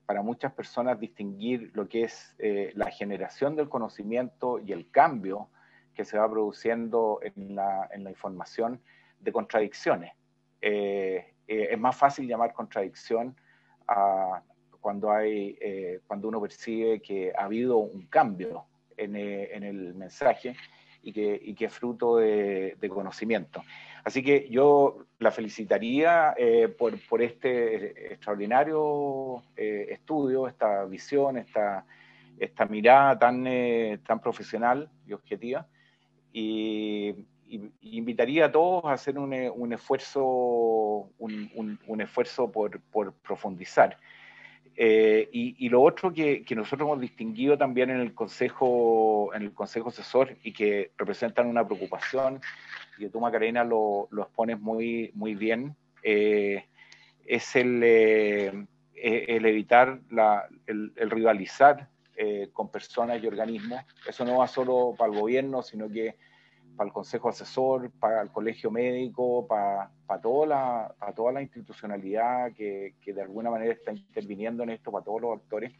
para muchas personas distinguir lo que es la generación del conocimiento y el cambio que se va produciendo en la información de contradicciones. Es más fácil llamar contradicción cuando uno percibe que ha habido un cambio en el mensaje y que es fruto de conocimiento. Así que yo la felicitaría por este extraordinario estudio, esta visión, esta mirada tan profesional y objetiva, y invitaría a todos a hacer un esfuerzo por profundizar. Y lo otro que nosotros hemos distinguido también en el consejo asesor, y que representan una preocupación, y que tú, Macarena, lo expones muy bien, es el evitar el rivalizar con personas y organismos. Eso no va solo para el gobierno, sino que para el consejo asesor, para el colegio médico, para toda la institucionalidad que de alguna manera está interviniendo en esto, para todos los actores,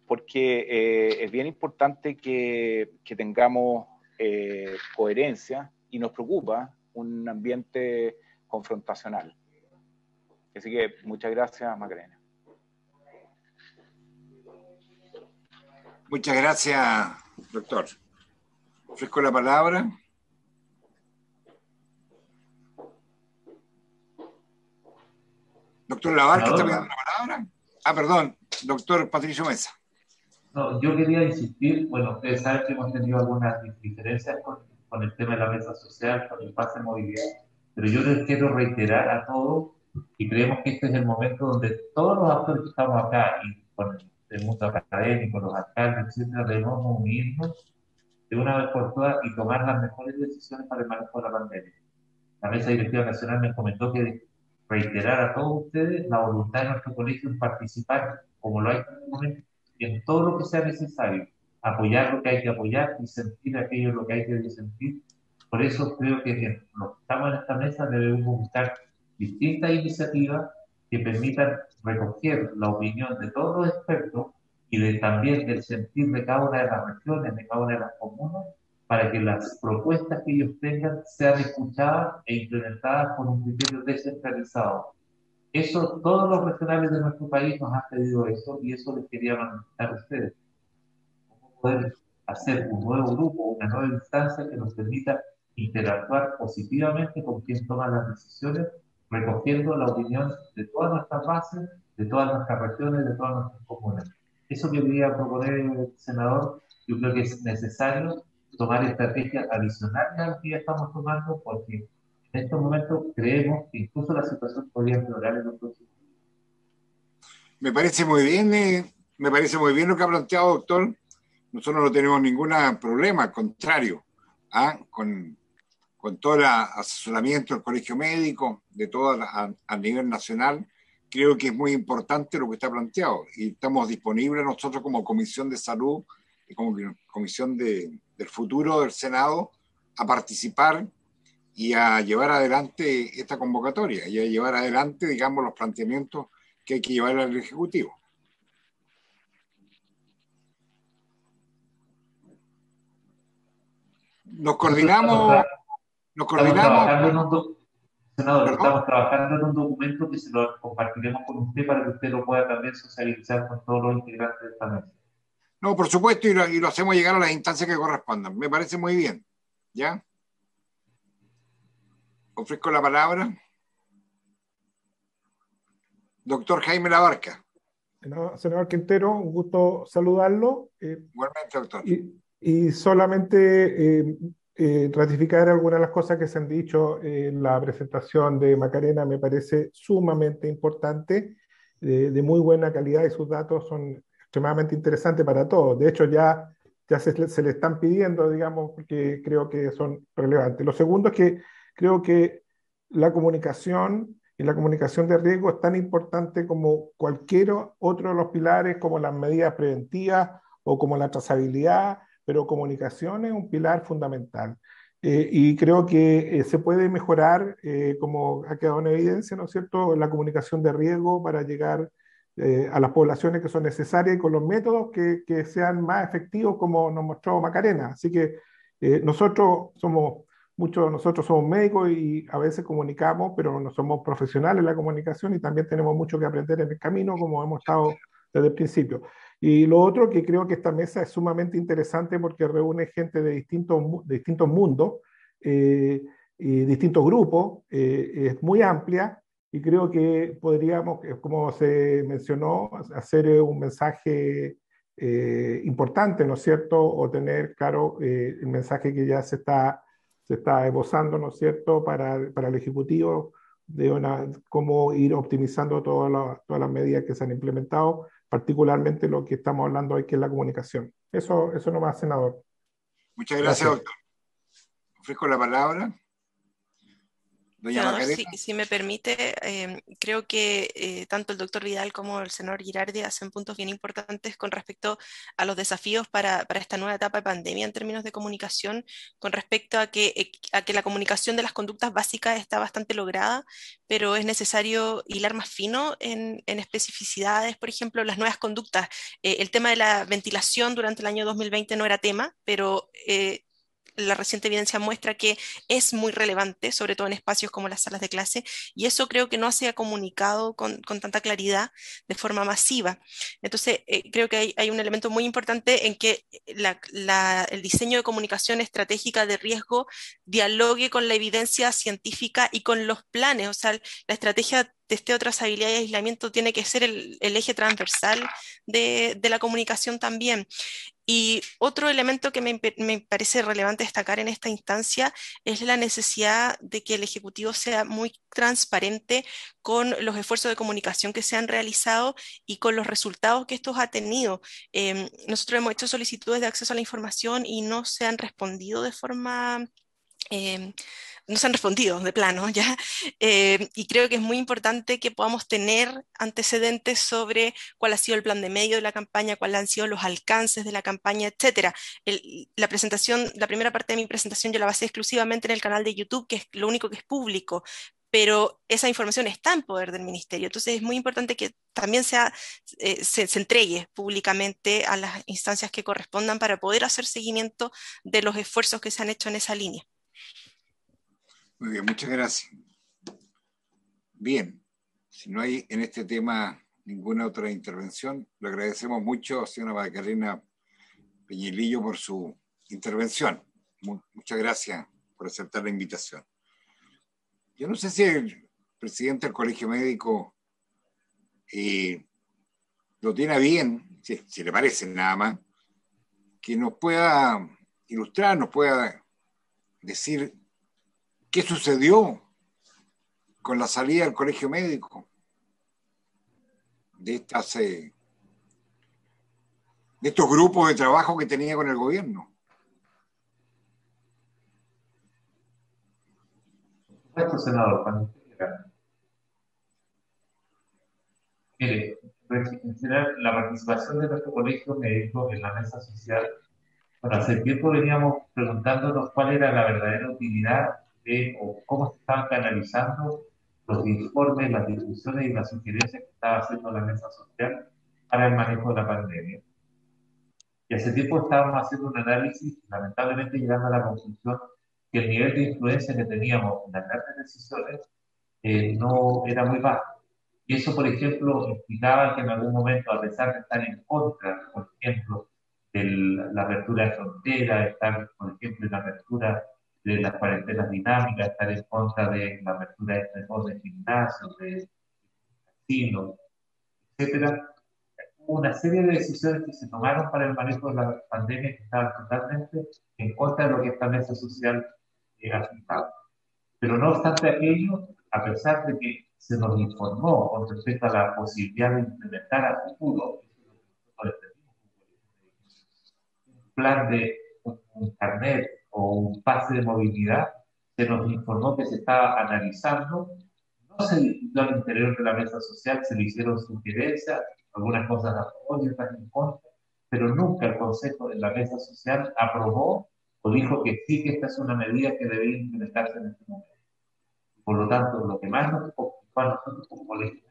porque es bien importante que tengamos coherencia, y nos preocupa un ambiente confrontacional. Así que muchas gracias, Macarena. Muchas gracias, doctor. Ofrezco la palabra. Doctor Labarca está pidiendo la palabra. Perdón, doctor Patricio Mesa. No, yo quería insistir, bueno, ustedes saben que hemos tenido algunas diferencias con el tema de la mesa social, con el pase de movilidad, pero yo les quiero reiterar a todos, y creemos que este es el momento donde todos los actores que estamos acá, y con el mundo académico, los alcaldes, etcétera, debemos unirnos de una vez por todas y tomar las mejores decisiones para el manejo de la pandemia. La Mesa Directiva Nacional me comentó que reiterar a todos ustedes la voluntad de nuestro colegio en participar, como lo hay en este momento, en todo lo que sea necesario, apoyar lo que hay que apoyar, disentir aquello lo que hay que disentir. Por eso creo que los que estamos en esta mesa debemos buscar distintas iniciativas que permitan recoger la opinión de todos los expertos y también del sentir de cada una de las regiones, de cada una de las comunas, para que las propuestas que ellos tengan sean escuchadas e implementadas con un criterio descentralizado. Eso, todos los regionales de nuestro país nos han pedido eso, y eso les quería manifestar a ustedes. ¿Cómo poder hacer un nuevo grupo, una nueva instancia que nos permita interactuar positivamente con quien toma las decisiones, recogiendo la opinión de todas nuestras bases, de todas nuestras regiones, de todas nuestras comunas? Eso que quería proponer, senador. Yo creo que es necesario tomar estrategias adicionales a las que ya estamos tomando, porque en estos momentos creemos que incluso la situación podría empeorar en los próximos días. Me parece muy bien lo que ha planteado, doctor. Nosotros no tenemos ningún problema, al contrario, con todo el asesoramiento del colegio médico, de todo a nivel nacional. Creo que es muy importante lo que está planteado, y estamos disponibles nosotros como Comisión de Salud y como Comisión del Futuro del Senado a participar y a llevar adelante esta convocatoria y a llevar adelante, digamos, los planteamientos que hay que llevar al Ejecutivo. nos Nosotros coordinamos, nos estamos coordinamos. trabajando en senador, ¿Perdón? estamos trabajando en un documento que se lo compartiremos con usted para que usted lo pueda también socializar con todos los integrantes de esta mesa. No, por supuesto, y lo hacemos llegar a las instancias que correspondan. Me parece muy bien. ¿Ya? Ofrezco la palabra. Doctor Jaime Labarca. Senador Quintero, un gusto saludarlo. Igualmente, doctor. Y solamente ratificar algunas de las cosas que se han dicho en la presentación de Macarena. Me parece sumamente importante, de muy buena calidad, y sus datos son extremadamente interesantes para todos. De hecho, ya se le están pidiendo, digamos, porque creo que son relevantes. Lo segundo es que creo que la comunicación y la comunicación de riesgo es tan importante como cualquier otro de los pilares, como las medidas preventivas o como la trazabilidad, pero comunicación es un pilar fundamental. Y creo que se puede mejorar, como ha quedado en evidencia, ¿no es cierto?, la comunicación de riesgo para llegar a las poblaciones que son necesarias y con los métodos que sean más efectivos, como nos mostró Macarena. Así que muchos de nosotros somos médicos y a veces comunicamos, pero no somos profesionales en la comunicación, y también tenemos mucho que aprender en el camino, como hemos estado desde el principio. Y lo otro, que creo que esta mesa es sumamente interesante porque reúne gente de distintos mundos y distintos grupos, es muy amplia, y creo que podríamos, como se mencionó, hacer un mensaje importante, ¿no es cierto?, o tener claro el mensaje que ya se está esbozando, ¿no es cierto?, para el Ejecutivo, cómo ir optimizando todas las medidas que se han implementado, particularmente lo que estamos hablando hoy, que es la comunicación. Eso nomás, senador. Muchas gracias, doctor. Ofrezco la palabra. Doña Senador, Macarena. si me permite, creo que tanto el doctor Vidal como el senador Girardi hacen puntos bien importantes con respecto a los desafíos para esta nueva etapa de pandemia en términos de comunicación, con respecto a que la comunicación de las conductas básicas está bastante lograda, pero es necesario hilar más fino en especificidades, por ejemplo, las nuevas conductas. El tema de la ventilación durante el año 2020 no era tema, pero la reciente evidencia muestra que es muy relevante, sobre todo en espacios como las salas de clase, y eso creo que no se ha comunicado con tanta claridad de forma masiva. Entonces, creo que hay un elemento muy importante en que el diseño de comunicación estratégica de riesgo dialogue con la evidencia científica y con los planes. O sea, la estrategia de testeo, trazabilidad y aislamiento tiene que ser el eje transversal de la comunicación también. Y otro elemento que me parece relevante destacar en esta instancia es la necesidad de que el Ejecutivo sea muy transparente con los esfuerzos de comunicación que se han realizado y con los resultados que estos ha tenido. Nosotros hemos hecho solicitudes de acceso a la información y no se han respondido de forma... em, no se han respondido de plano, ¿ya? Y creo que es muy importante que podamos tener antecedentes sobre cuál ha sido el plan de medio de la campaña, cuáles han sido los alcances de la campaña, etcétera. La primera parte de mi presentación yo la basé exclusivamente en el canal de YouTube, que es lo único que es público, pero esa información está en poder del ministerio. Entonces es muy importante que también se entregue públicamente a las instancias que correspondan para poder hacer seguimiento de los esfuerzos que se han hecho en esa línea. Muy bien, muchas gracias. Bien, si no hay en este tema ninguna otra intervención, le agradecemos mucho a señora Macarena Peñailillo por su intervención. Muchas gracias por aceptar la invitación. Yo no sé si el presidente del Colegio Médico lo tiene bien, si le parece nada más, que nos pueda ilustrar, nos pueda decir qué sucedió con la salida del Colegio Médico de estos grupos de trabajo que tenía con el gobierno. Esto, senador, cuando usted quiera. Mire, en general, la participación de nuestro colegio médico en la mesa social, bueno, hace tiempo veníamos preguntándonos cuál era la verdadera utilidad o cómo se estaban canalizando los informes, las discusiones y las sugerencias que estaba haciendo la mesa social para el manejo de la pandemia. Y hace tiempo estábamos haciendo un análisis, lamentablemente llegando a la conclusión que el nivel de influencia que teníamos en las grandes decisiones no era muy bajo. Y eso, por ejemplo, implicaba que en algún momento, a pesar de estar en contra, por ejemplo, de la apertura de fronteras, estar, por ejemplo, en la apertura de las cuarentenas dinámicas, estar en contra de la apertura de gimnasios, de casinos, etcétera, hubo una serie de decisiones que se tomaron para el manejo de la pandemia que estaban totalmente en contra de lo que esta mesa social afectaba. Pero no obstante aquello, a pesar de que se nos informó con respecto a la posibilidad de implementar a futuro un plan de un carnet o un pase de movilidad, se nos informó que se estaba analizando, no se discutió al interior de la mesa social, se le hicieron sugerencias, algunas cosas a favor y otras en contra, pero nunca el Consejo de la Mesa Social aprobó o dijo que sí, que esta es una medida que debe implementarse en este momento. Por lo tanto, lo que más nos preocupa a nosotros como colegio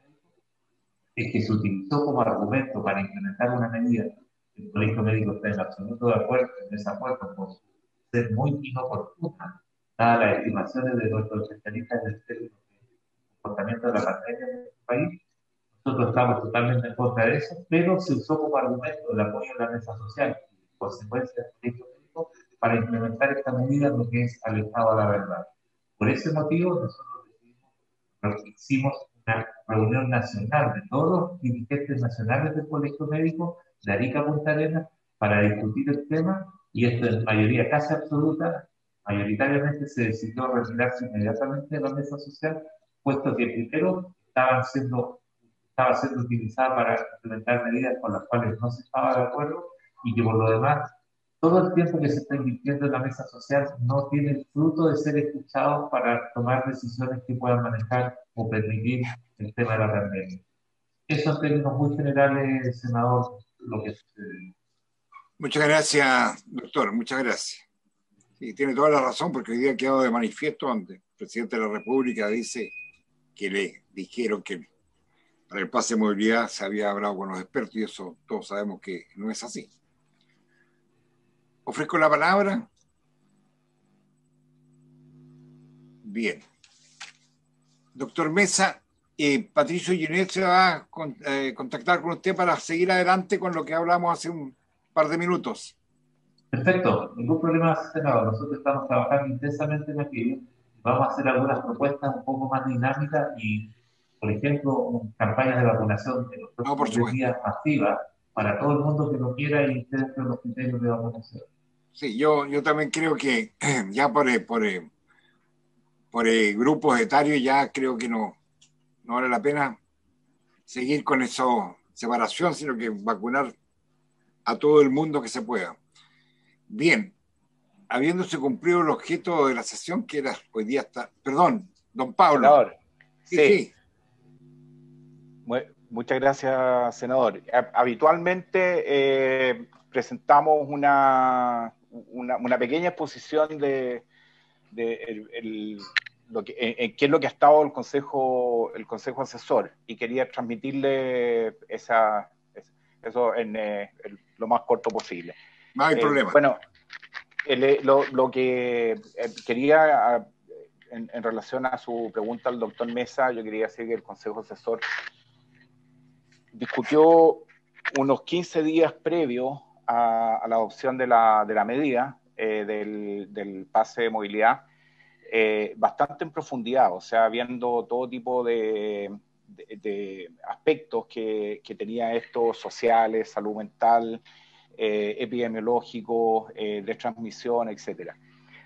es que se utilizó como argumento para implementar una medida. El colegio médico está en absoluto de acuerdo, en desacuerdo, por ser muy inoportuna, dadas las estimaciones de nuestros especialistas en el comportamiento de la pandemia en nuestro país. Nosotros estamos totalmente en contra de eso, pero se usó como argumento el apoyo a la mesa social y, en consecuencia, el colegio médico para implementar esta medida, lo que es alejado a la verdad. Por ese motivo, nosotros hicimos una reunión nacional de todos los dirigentes nacionales del Colegio Médico de Arica Punta Arenas para discutir el tema, y esto en mayoría casi absoluta, mayoritariamente se decidió retirarse inmediatamente de la mesa social, puesto que primero estaba siendo utilizada para implementar medidas con las cuales no se estaba de acuerdo, y que por lo demás todo el tiempo que se está invirtiendo en la mesa social no tiene el fruto de ser escuchados para tomar decisiones que puedan manejar o permitir el tema de la pandemia. Eso en términos muy generales, senador, lo que sucede. Muchas gracias, doctor, muchas gracias. Sí, tiene toda la razón, porque hoy día ha quedado de manifiesto donde el presidente de la República dice que le dijeron que para el pase de movilidad se había hablado con los expertos, y eso todos sabemos que no es así. Ofrezco la palabra. Bien. Doctor Mesa, Patricio Ginet se va a contactar con usted para seguir adelante con lo que hablamos hace un par de minutos. Perfecto, ningún problema, senador. Nosotros estamos trabajando intensamente en aquello. Vamos a hacer algunas propuestas un poco más dinámicas y, por ejemplo, campañas de vacunación en los próximos días masivas para todo el mundo que lo quiera y esté dentro de los criterios de vacunación. Sí, yo también creo que ya por grupos etarios ya creo que no vale la pena seguir con esa separación, sino que vacunar a todo el mundo que se pueda. Bien, habiéndose cumplido el objeto de la sesión, que era hoy día hasta... Perdón, don Pablo. Senador, sí. Muchas gracias, senador. Habitualmente presentamos una pequeña exposición de qué es lo que ha estado el consejo asesor, y quería transmitirle eso en lo más corto posible. No hay problema. Bueno, lo que quería, en relación a su pregunta al doctor Mesa, yo quería decir que el consejo asesor discutió unos 15 días previos a la adopción de la medida del pase de movilidad, bastante en profundidad, o sea, viendo todo tipo de aspectos que tenía esto: sociales, salud mental, epidemiológicos, de transmisión, etcétera.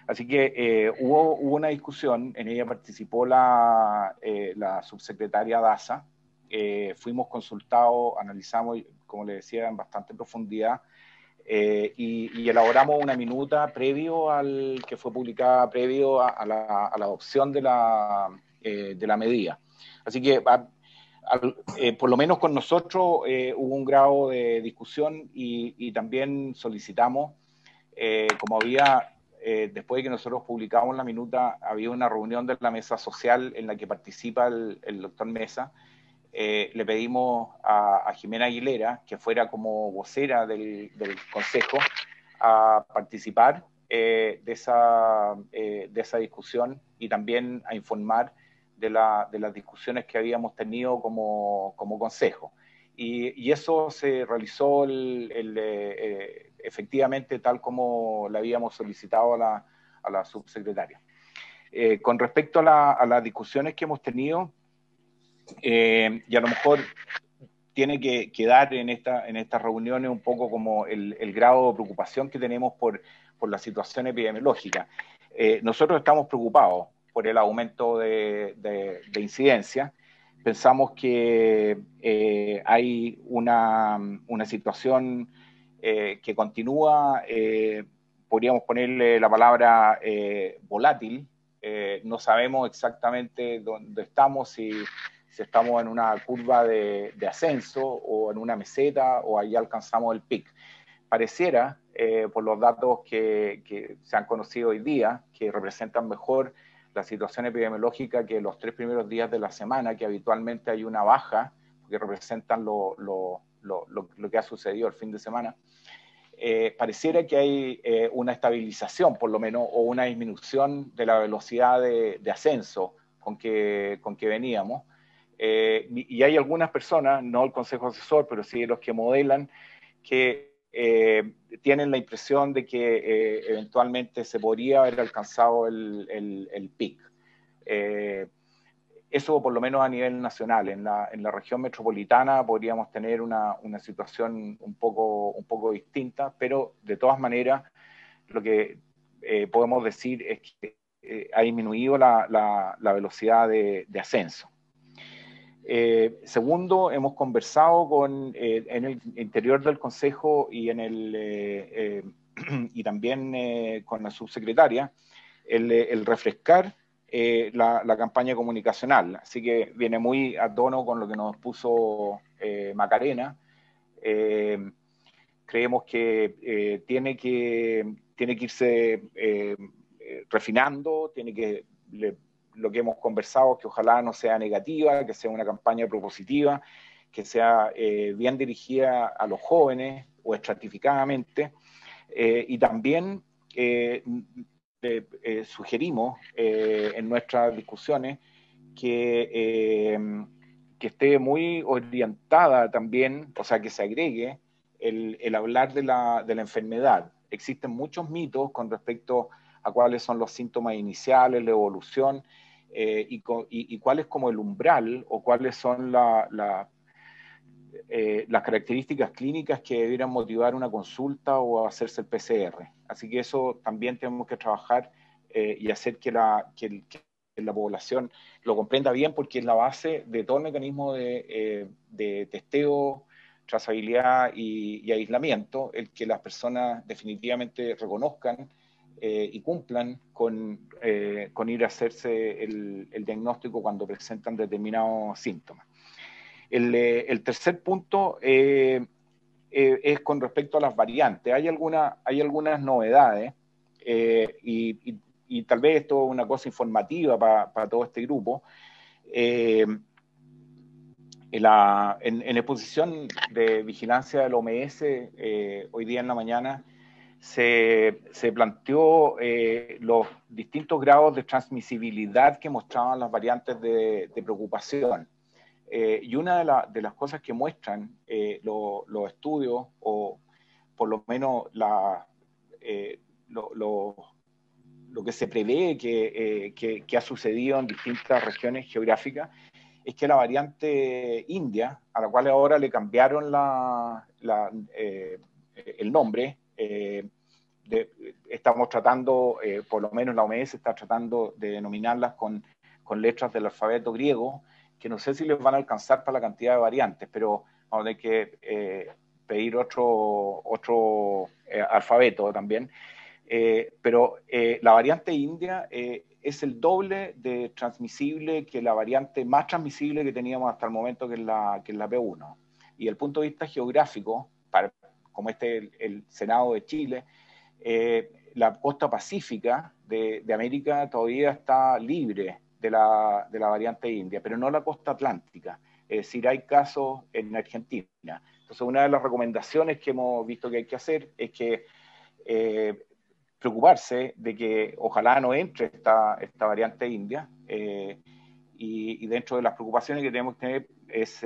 Así que hubo una discusión, en ella participó la subsecretaria Daza. Fuimos consultados, analizamos, como le decía, en bastante profundidad, y elaboramos una minuta que fue publicada previo a la adopción de la medida. Así que por lo menos con nosotros hubo un grado de discusión, y también solicitamos, como había, después de que nosotros publicamos la minuta, había una reunión de la mesa social en la que participa el doctor Mesa, le pedimos a Jimena Aguilera, que fuera como vocera del Consejo, a participar de esa discusión y también a informar de las discusiones que habíamos tenido como Consejo. Y eso se realizó efectivamente tal como le habíamos solicitado a la subsecretaria. Con respecto a las discusiones que hemos tenido, y a lo mejor tiene que quedar en estas reuniones un poco como el grado de preocupación que tenemos por la situación epidemiológica. Nosotros estamos preocupados por el aumento de incidencia. Pensamos que hay una situación que continúa, podríamos ponerle la palabra volátil. No sabemos exactamente dónde estamos, si estamos en una curva de ascenso o en una meseta o ahí alcanzamos el pic. Pareciera, por los datos que se han conocido hoy día, que representan mejor la situación epidemiológica que los 3 primeros días de la semana, que habitualmente hay una baja, que representan lo que ha sucedido el fin de semana. Pareciera que hay una estabilización, por lo menos, o una disminución de la velocidad de ascenso con que veníamos. Y hay algunas personas, no el Consejo Asesor, pero sí los que modelan, que tienen la impresión de que eventualmente se podría haber alcanzado el pic. Eso por lo menos a nivel nacional. En la región metropolitana podríamos tener una situación un poco distinta, pero de todas maneras lo que podemos decir es que ha disminuido la velocidad de ascenso. Segundo, hemos conversado en el interior del Consejo y, y también con la subsecretaria el refrescar la campaña comunicacional. Así que viene muy a tono con lo que nos puso Macarena. Creemos que tiene que irse refinando, lo que hemos conversado, que ojalá no sea negativa, que sea una campaña propositiva, que sea bien dirigida a los jóvenes o estratificadamente. Y también sugerimos en nuestras discusiones que esté muy orientada también, o sea, que se agregue el hablar de la enfermedad. Existen muchos mitos con respecto a cuáles son los síntomas iniciales, la evolución, y cuál es como el umbral o cuáles son las características clínicas que debieran motivar una consulta o hacerse el PCR. Así que eso también tenemos que trabajar y hacer que la población lo comprenda bien, porque es la base de todo el mecanismo de testeo, trazabilidad y aislamiento, el que las personas definitivamente reconozcan y cumplan con ir a hacerse el diagnóstico cuando presentan determinados síntomas. El tercer punto es con respecto a las variantes. Hay algunas novedades y tal vez esto es una cosa informativa para todo este grupo. En exposición de vigilancia del OMS, hoy día en la mañana, se planteó los distintos grados de transmisibilidad que mostraban las variantes de preocupación. Y una de las cosas que muestran los estudios, o por lo menos lo que se prevé que ha sucedido en distintas regiones geográficas, es que la variante india, a la cual ahora le cambiaron el nombre, estamos tratando, por lo menos la OMS está tratando de denominarlas con letras del alfabeto griego, que no sé si les van a alcanzar para la cantidad de variantes, pero vamos a tener que pedir otro alfabeto también. Pero la variante india es el doble de transmisible que la variante más transmisible que teníamos hasta el momento, que es la P1. Y desde el punto de vista geográfico, como el Senado de Chile, la costa pacífica de América todavía está libre de la variante india, pero no la costa atlántica. Es decir, hay casos en Argentina. Entonces, una de las recomendaciones que hemos visto que hay que hacer es que preocuparse de que ojalá no entre esta variante india, y dentro de las preocupaciones que tenemos que tener es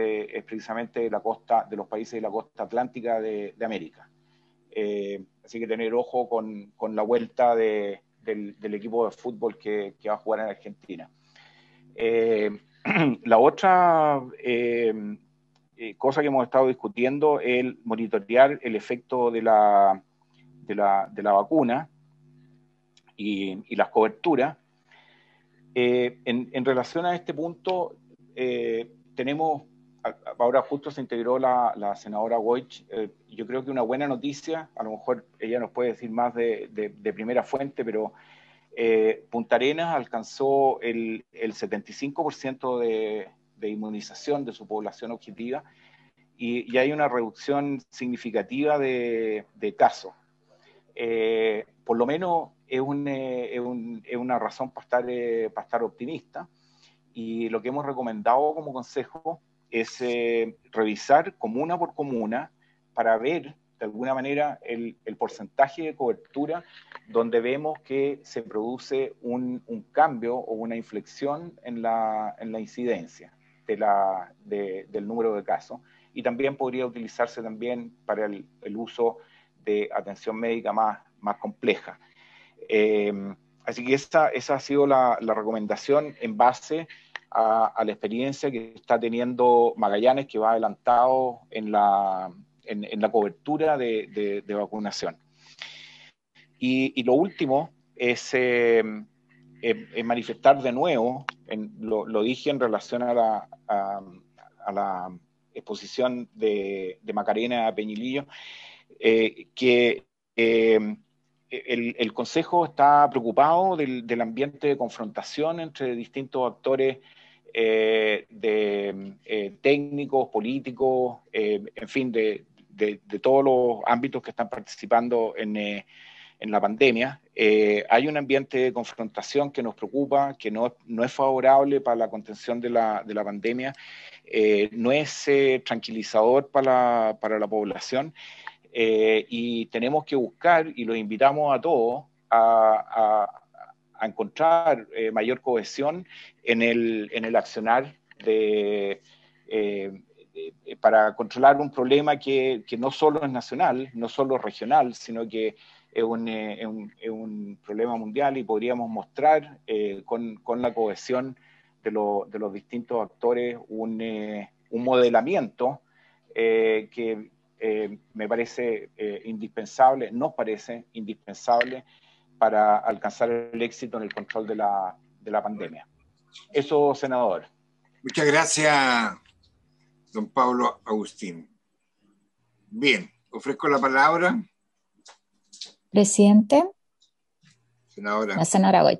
precisamente de los países de la costa atlántica de América. Así que tener ojo con la vuelta del equipo de fútbol que va a jugar en Argentina. La otra cosa que hemos estado discutiendo es el monitorear el efecto de la vacuna y las coberturas. En relación a este punto, tenemos, ahora justo se integró la senadora Goich, yo creo que una buena noticia, a lo mejor ella nos puede decir más de primera fuente, pero Punta Arenas alcanzó el 75% de inmunización de su población objetiva y hay una reducción significativa de casos. Por lo menos es una razón para estar optimista, y lo que hemos recomendado como consejo es revisar comuna por comuna para ver de alguna manera el porcentaje de cobertura donde vemos que se produce un cambio o una inflexión en la incidencia del número de casos, y también podría utilizarse también para el uso de atención médica más compleja. Así que esa ha sido la recomendación en base a la experiencia que está teniendo Magallanes, que va adelantado en la cobertura de vacunación. Y lo último es manifestar de nuevo, lo dije en relación a la exposición de Macarena Peñilillo, que el Consejo está preocupado del ambiente de confrontación entre distintos actores, técnicos, políticos, en fin, de todos los ámbitos que están participando en la pandemia. Hay un ambiente de confrontación que nos preocupa, que no es favorable para la contención de la pandemia, no es tranquilizador para la población, y tenemos que buscar, y los invitamos a todos a encontrar mayor cohesión en el accionar para controlar un problema que no solo es nacional, no solo regional, sino que es un problema mundial, y podríamos mostrar con la cohesión de los distintos actores un modelamiento que me parece indispensable, nos parece indispensable para alcanzar el éxito en el control de la pandemia. Eso, senador. Muchas gracias, don Pablo Agustín. Bien, ofrezco la palabra. Presidente. Senadora. La senadora Goy.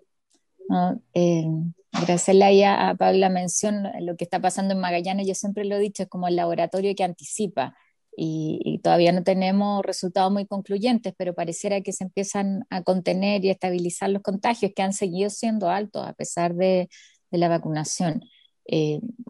Agradecerle ahí a Pablo la mención, lo que está pasando en Magallanes, yo siempre lo he dicho, es como el laboratorio que anticipa, y todavía no tenemos resultados muy concluyentes, pero pareciera que se empiezan a contener y a estabilizar los contagios, que han seguido siendo altos a pesar de la vacunación.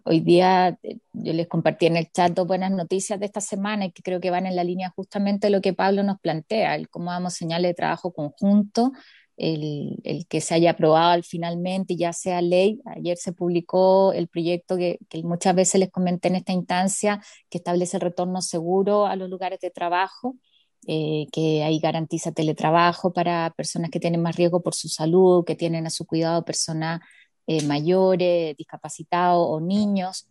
Hoy día yo les compartí en el chat dos buenas noticias de esta semana, y que creo que van en la línea justamente de lo que Pablo nos plantea, el cómo damos señales de trabajo conjunto, el que se haya aprobado finalmente y ya sea ley. Ayer se publicó el proyecto que muchas veces les comenté en esta instancia, que establece el retorno seguro a los lugares de trabajo, que ahí garantiza teletrabajo para personas que tienen más riesgo por su salud, que tienen a su cuidado personas mayores, discapacitados o niños.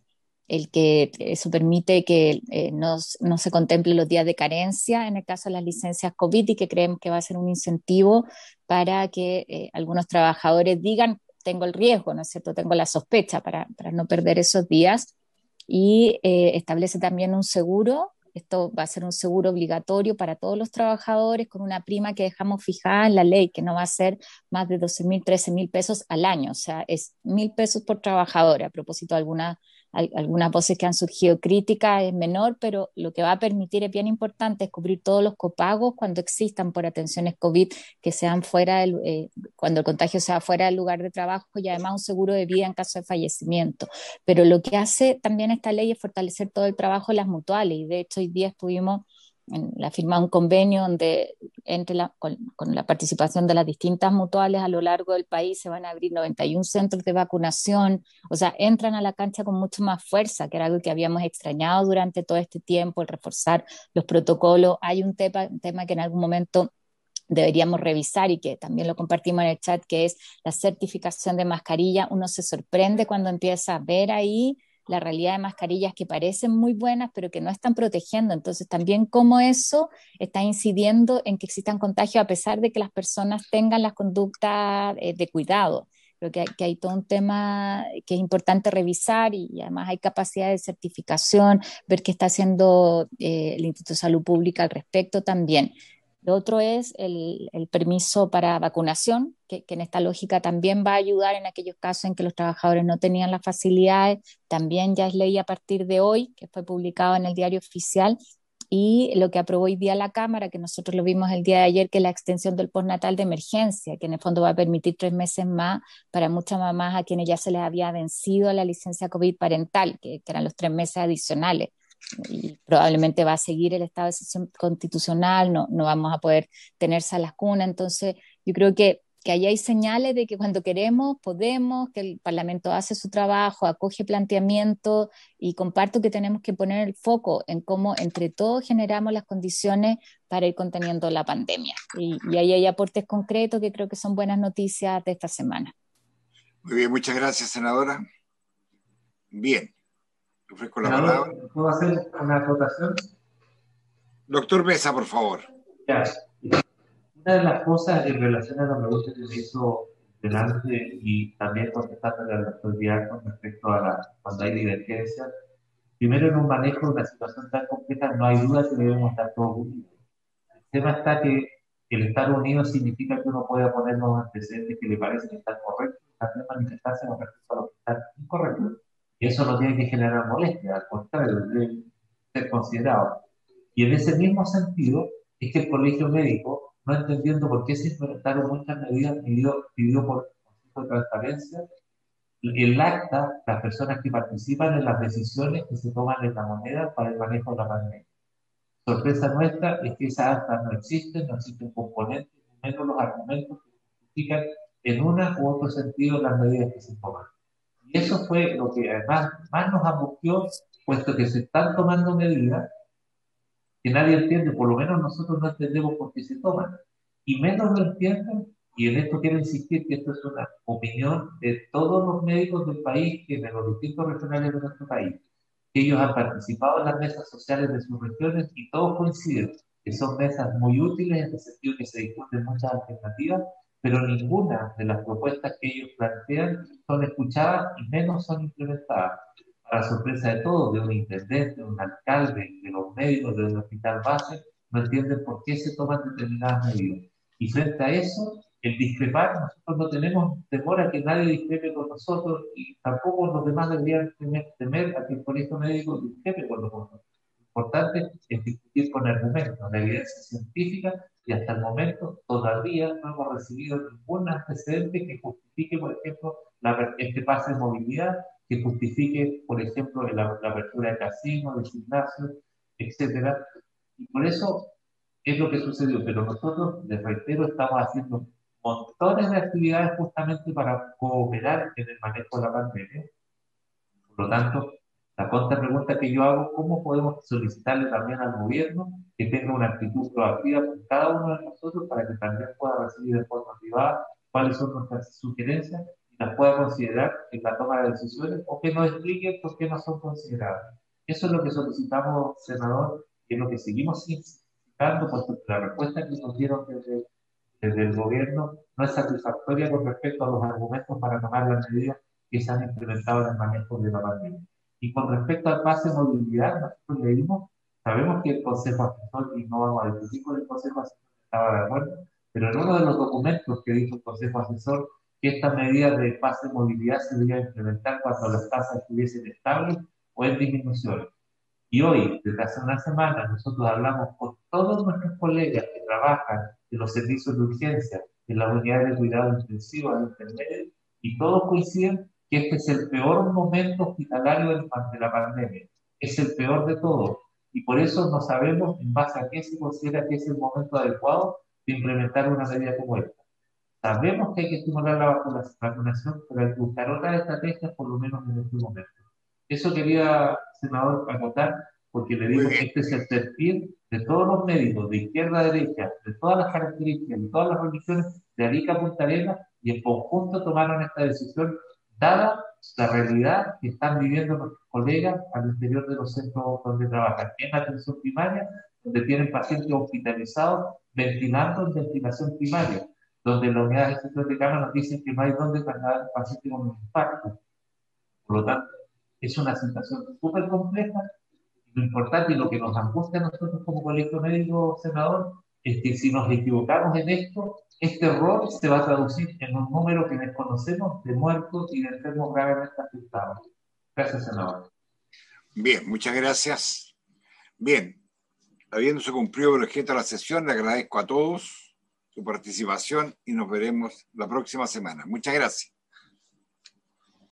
El que eso permite que no se contemple los días de carencia en el caso de las licencias COVID, y que creemos que va a ser un incentivo para que algunos trabajadores digan, tengo el riesgo, ¿no es cierto?, tengo la sospecha, para no perder esos días. Y establece también un seguro. Esto va a ser un seguro obligatorio para todos los trabajadores, con una prima que dejamos fijada en la ley, que no va a ser más de 12.000, 13.000 pesos al año, o sea, es 1.000 pesos por trabajador, a propósito de algunas algunas voces que han surgido críticas es menor, pero lo que va a permitir es bien importante es cubrir todos los copagos cuando existan por atenciones COVID que sean cuando el contagio sea fuera del lugar de trabajo y además un seguro de vida en caso de fallecimiento. Pero lo que hace también esta ley es fortalecer todo el trabajo de las mutuales y de hecho hoy día estuvimos la firma un convenio donde con la participación de las distintas mutuales a lo largo del país se van a abrir 91 centros de vacunación, o sea, entran a la cancha con mucho más fuerza, que era algo que habíamos extrañado durante todo este tiempo, el reforzar los protocolos. Hay un tema que en algún momento deberíamos revisar y que también lo compartimos en el chat, que es la certificación de mascarilla. Uno se sorprende cuando empieza a ver ahí la realidad de mascarillas que parecen muy buenas, pero que no están protegiendo. Entonces, también cómo eso está incidiendo en que existan contagios a pesar de que las personas tengan las conductas de cuidado. Creo que hay todo un tema que es importante revisar y además hay capacidad de certificación, ver qué está haciendo el Instituto de Salud Pública al respecto también. Lo otro es el permiso para vacunación, que en esta lógica también va a ayudar en aquellos casos en que los trabajadores no tenían las facilidades. También ya es ley a partir de hoy, que fue publicado en el Diario Oficial. Y lo que aprobó hoy día la Cámara, que nosotros lo vimos el día de ayer, que es la extensión del postnatal de emergencia, que en el fondo va a permitir 3 meses más para muchas mamás a quienes ya se les había vencido la licencia COVID parental, que eran los 3 meses adicionales. Y probablemente va a seguir el estado de excepción constitucional, no vamos a poder tener salas cuna. Entonces, yo creo que ahí hay señales de que cuando queremos, podemos, que el Parlamento hace su trabajo, acoge planteamientos y comparto que tenemos que poner el foco en cómo entre todos generamos las condiciones para ir conteniendo la pandemia. Y ahí hay aportes concretos que creo que son buenas noticias de esta semana. Muy bien, muchas gracias, senadora. Bien. Ofrezco la palabra. ¿Puedo hacer una acotación? Doctor Mesa, por favor. Ya. Una de las cosas en relación a la pregunta que me hizo delante y también contestándole al doctor Díaz con respecto a cuando hay divergencia, primero en un manejo de una situación tan compleja no hay duda que debemos estar todos unidos. El tema está que el estar unido significa que uno pueda poner los antecedentes que le parecen que están correctos y también manifestarse con respecto a lo que están incorrectos. Y eso no tiene que generar molestia, al contrario, debe ser considerado. Y en ese mismo sentido, es que el Colegio Médico, no entendiendo por qué se implementaron muchas medidas, pidió por Consejo de Transparencia el acta, las personas que participan en las decisiones que se toman en la moneda para el manejo de la pandemia. Sorpresa nuestra es que esas actas no existen componentes, menos los argumentos que justifican en una u otro sentido las medidas que se toman. Y eso fue lo que además más nos angustió, puesto que se están tomando medidas que nadie entiende, por lo menos nosotros no entendemos por qué se toman. Y menos lo entienden, y en esto quiero insistir que esto es una opinión de todos los médicos del país, que de los distintos regionales de nuestro país, que ellos han participado en las mesas sociales de sus regiones y todos coinciden que son mesas muy útiles en el sentido que se discuten muchas alternativas, pero ninguna de las propuestas que ellos plantean son escuchadas y menos son implementadas. Para sorpresa de todos, de un intendente, de un alcalde, de los médicos, del hospital base, no entienden por qué se toman determinadas medidas. Y frente a eso, el discrepar, nosotros no tenemos temor a que nadie discrepe con nosotros y tampoco los demás deberían temer a que el colegio médico discrepe con nosotros. Lo importante es discutir con argumentos, la evidencia científica, y hasta el momento todavía no hemos recibido ningún antecedente que justifique, por ejemplo, este pase de movilidad, que justifique, por ejemplo, la apertura de casinos, de gimnasios, etcétera. Y por eso es lo que sucedió. Pero nosotros, les reitero, estamos haciendo montones de actividades justamente para cooperar en el manejo de la pandemia. Por lo tanto, la contrapregunta que yo hago, ¿cómo podemos solicitarle también al gobierno que tenga una actitud proactiva con cada uno de nosotros para que también pueda recibir de forma privada cuáles son nuestras sugerencias y las pueda considerar en la toma de decisiones, o que nos explique por qué no son consideradas? Eso es lo que solicitamos, senador, y es lo que seguimos solicitando, porque la respuesta que nos dieron desde el gobierno no es satisfactoria con respecto a los argumentos para tomar las medidas que se han implementado en el manejo de la pandemia. Y con respecto al pase de movilidad, nosotros leímos, sabemos que el Consejo Asesor, y no vamos a discutir con el Consejo Asesor, estaba de acuerdo, pero en uno de los documentos que dijo el Consejo Asesor que estas medidas de pase de movilidad se debían implementar cuando las tasas estuviesen estables o en disminución. Y hoy, desde hace una semana, nosotros hablamos con todos nuestros colegas que trabajan en los servicios de urgencia, en las unidades de cuidado intensivo, de intermedio, y todos coinciden que este es el peor momento hospitalario de la pandemia. Es el peor de todos. Y por eso no sabemos en base a qué se considera que es el momento adecuado de implementar una medida como esta. Sabemos que hay que estimular la vacunación, pero hay que buscar otras estrategias, por lo menos en este momento. Eso quería, senador, acotar, porque le digo que este es el perfil de todos los médicos, de izquierda a derecha, de todas las características, de todas las religiones, de Arica a Punta Arenas, y en conjunto tomaron esta decisión, dada la realidad que están viviendo nuestros colegas al interior de los centros donde trabajan, en atención primaria, donde tienen pacientes hospitalizados, ventilando en ventilación primaria, donde las unidades de gestión de cama nos dicen que no hay dónde trasladar pacientes con un infarto. Por lo tanto, es una situación súper compleja. Lo importante y lo que nos angustia a nosotros como colegio médico, senador, es que si nos equivocamos en esto, este error se va a traducir en un número que desconocemos de muertos y de enfermos gravemente afectados. Gracias, senador. Bien, muchas gracias. Bien, habiéndose cumplido el objeto de la sesión, le agradezco a todos su participación y nos veremos la próxima semana. Muchas gracias.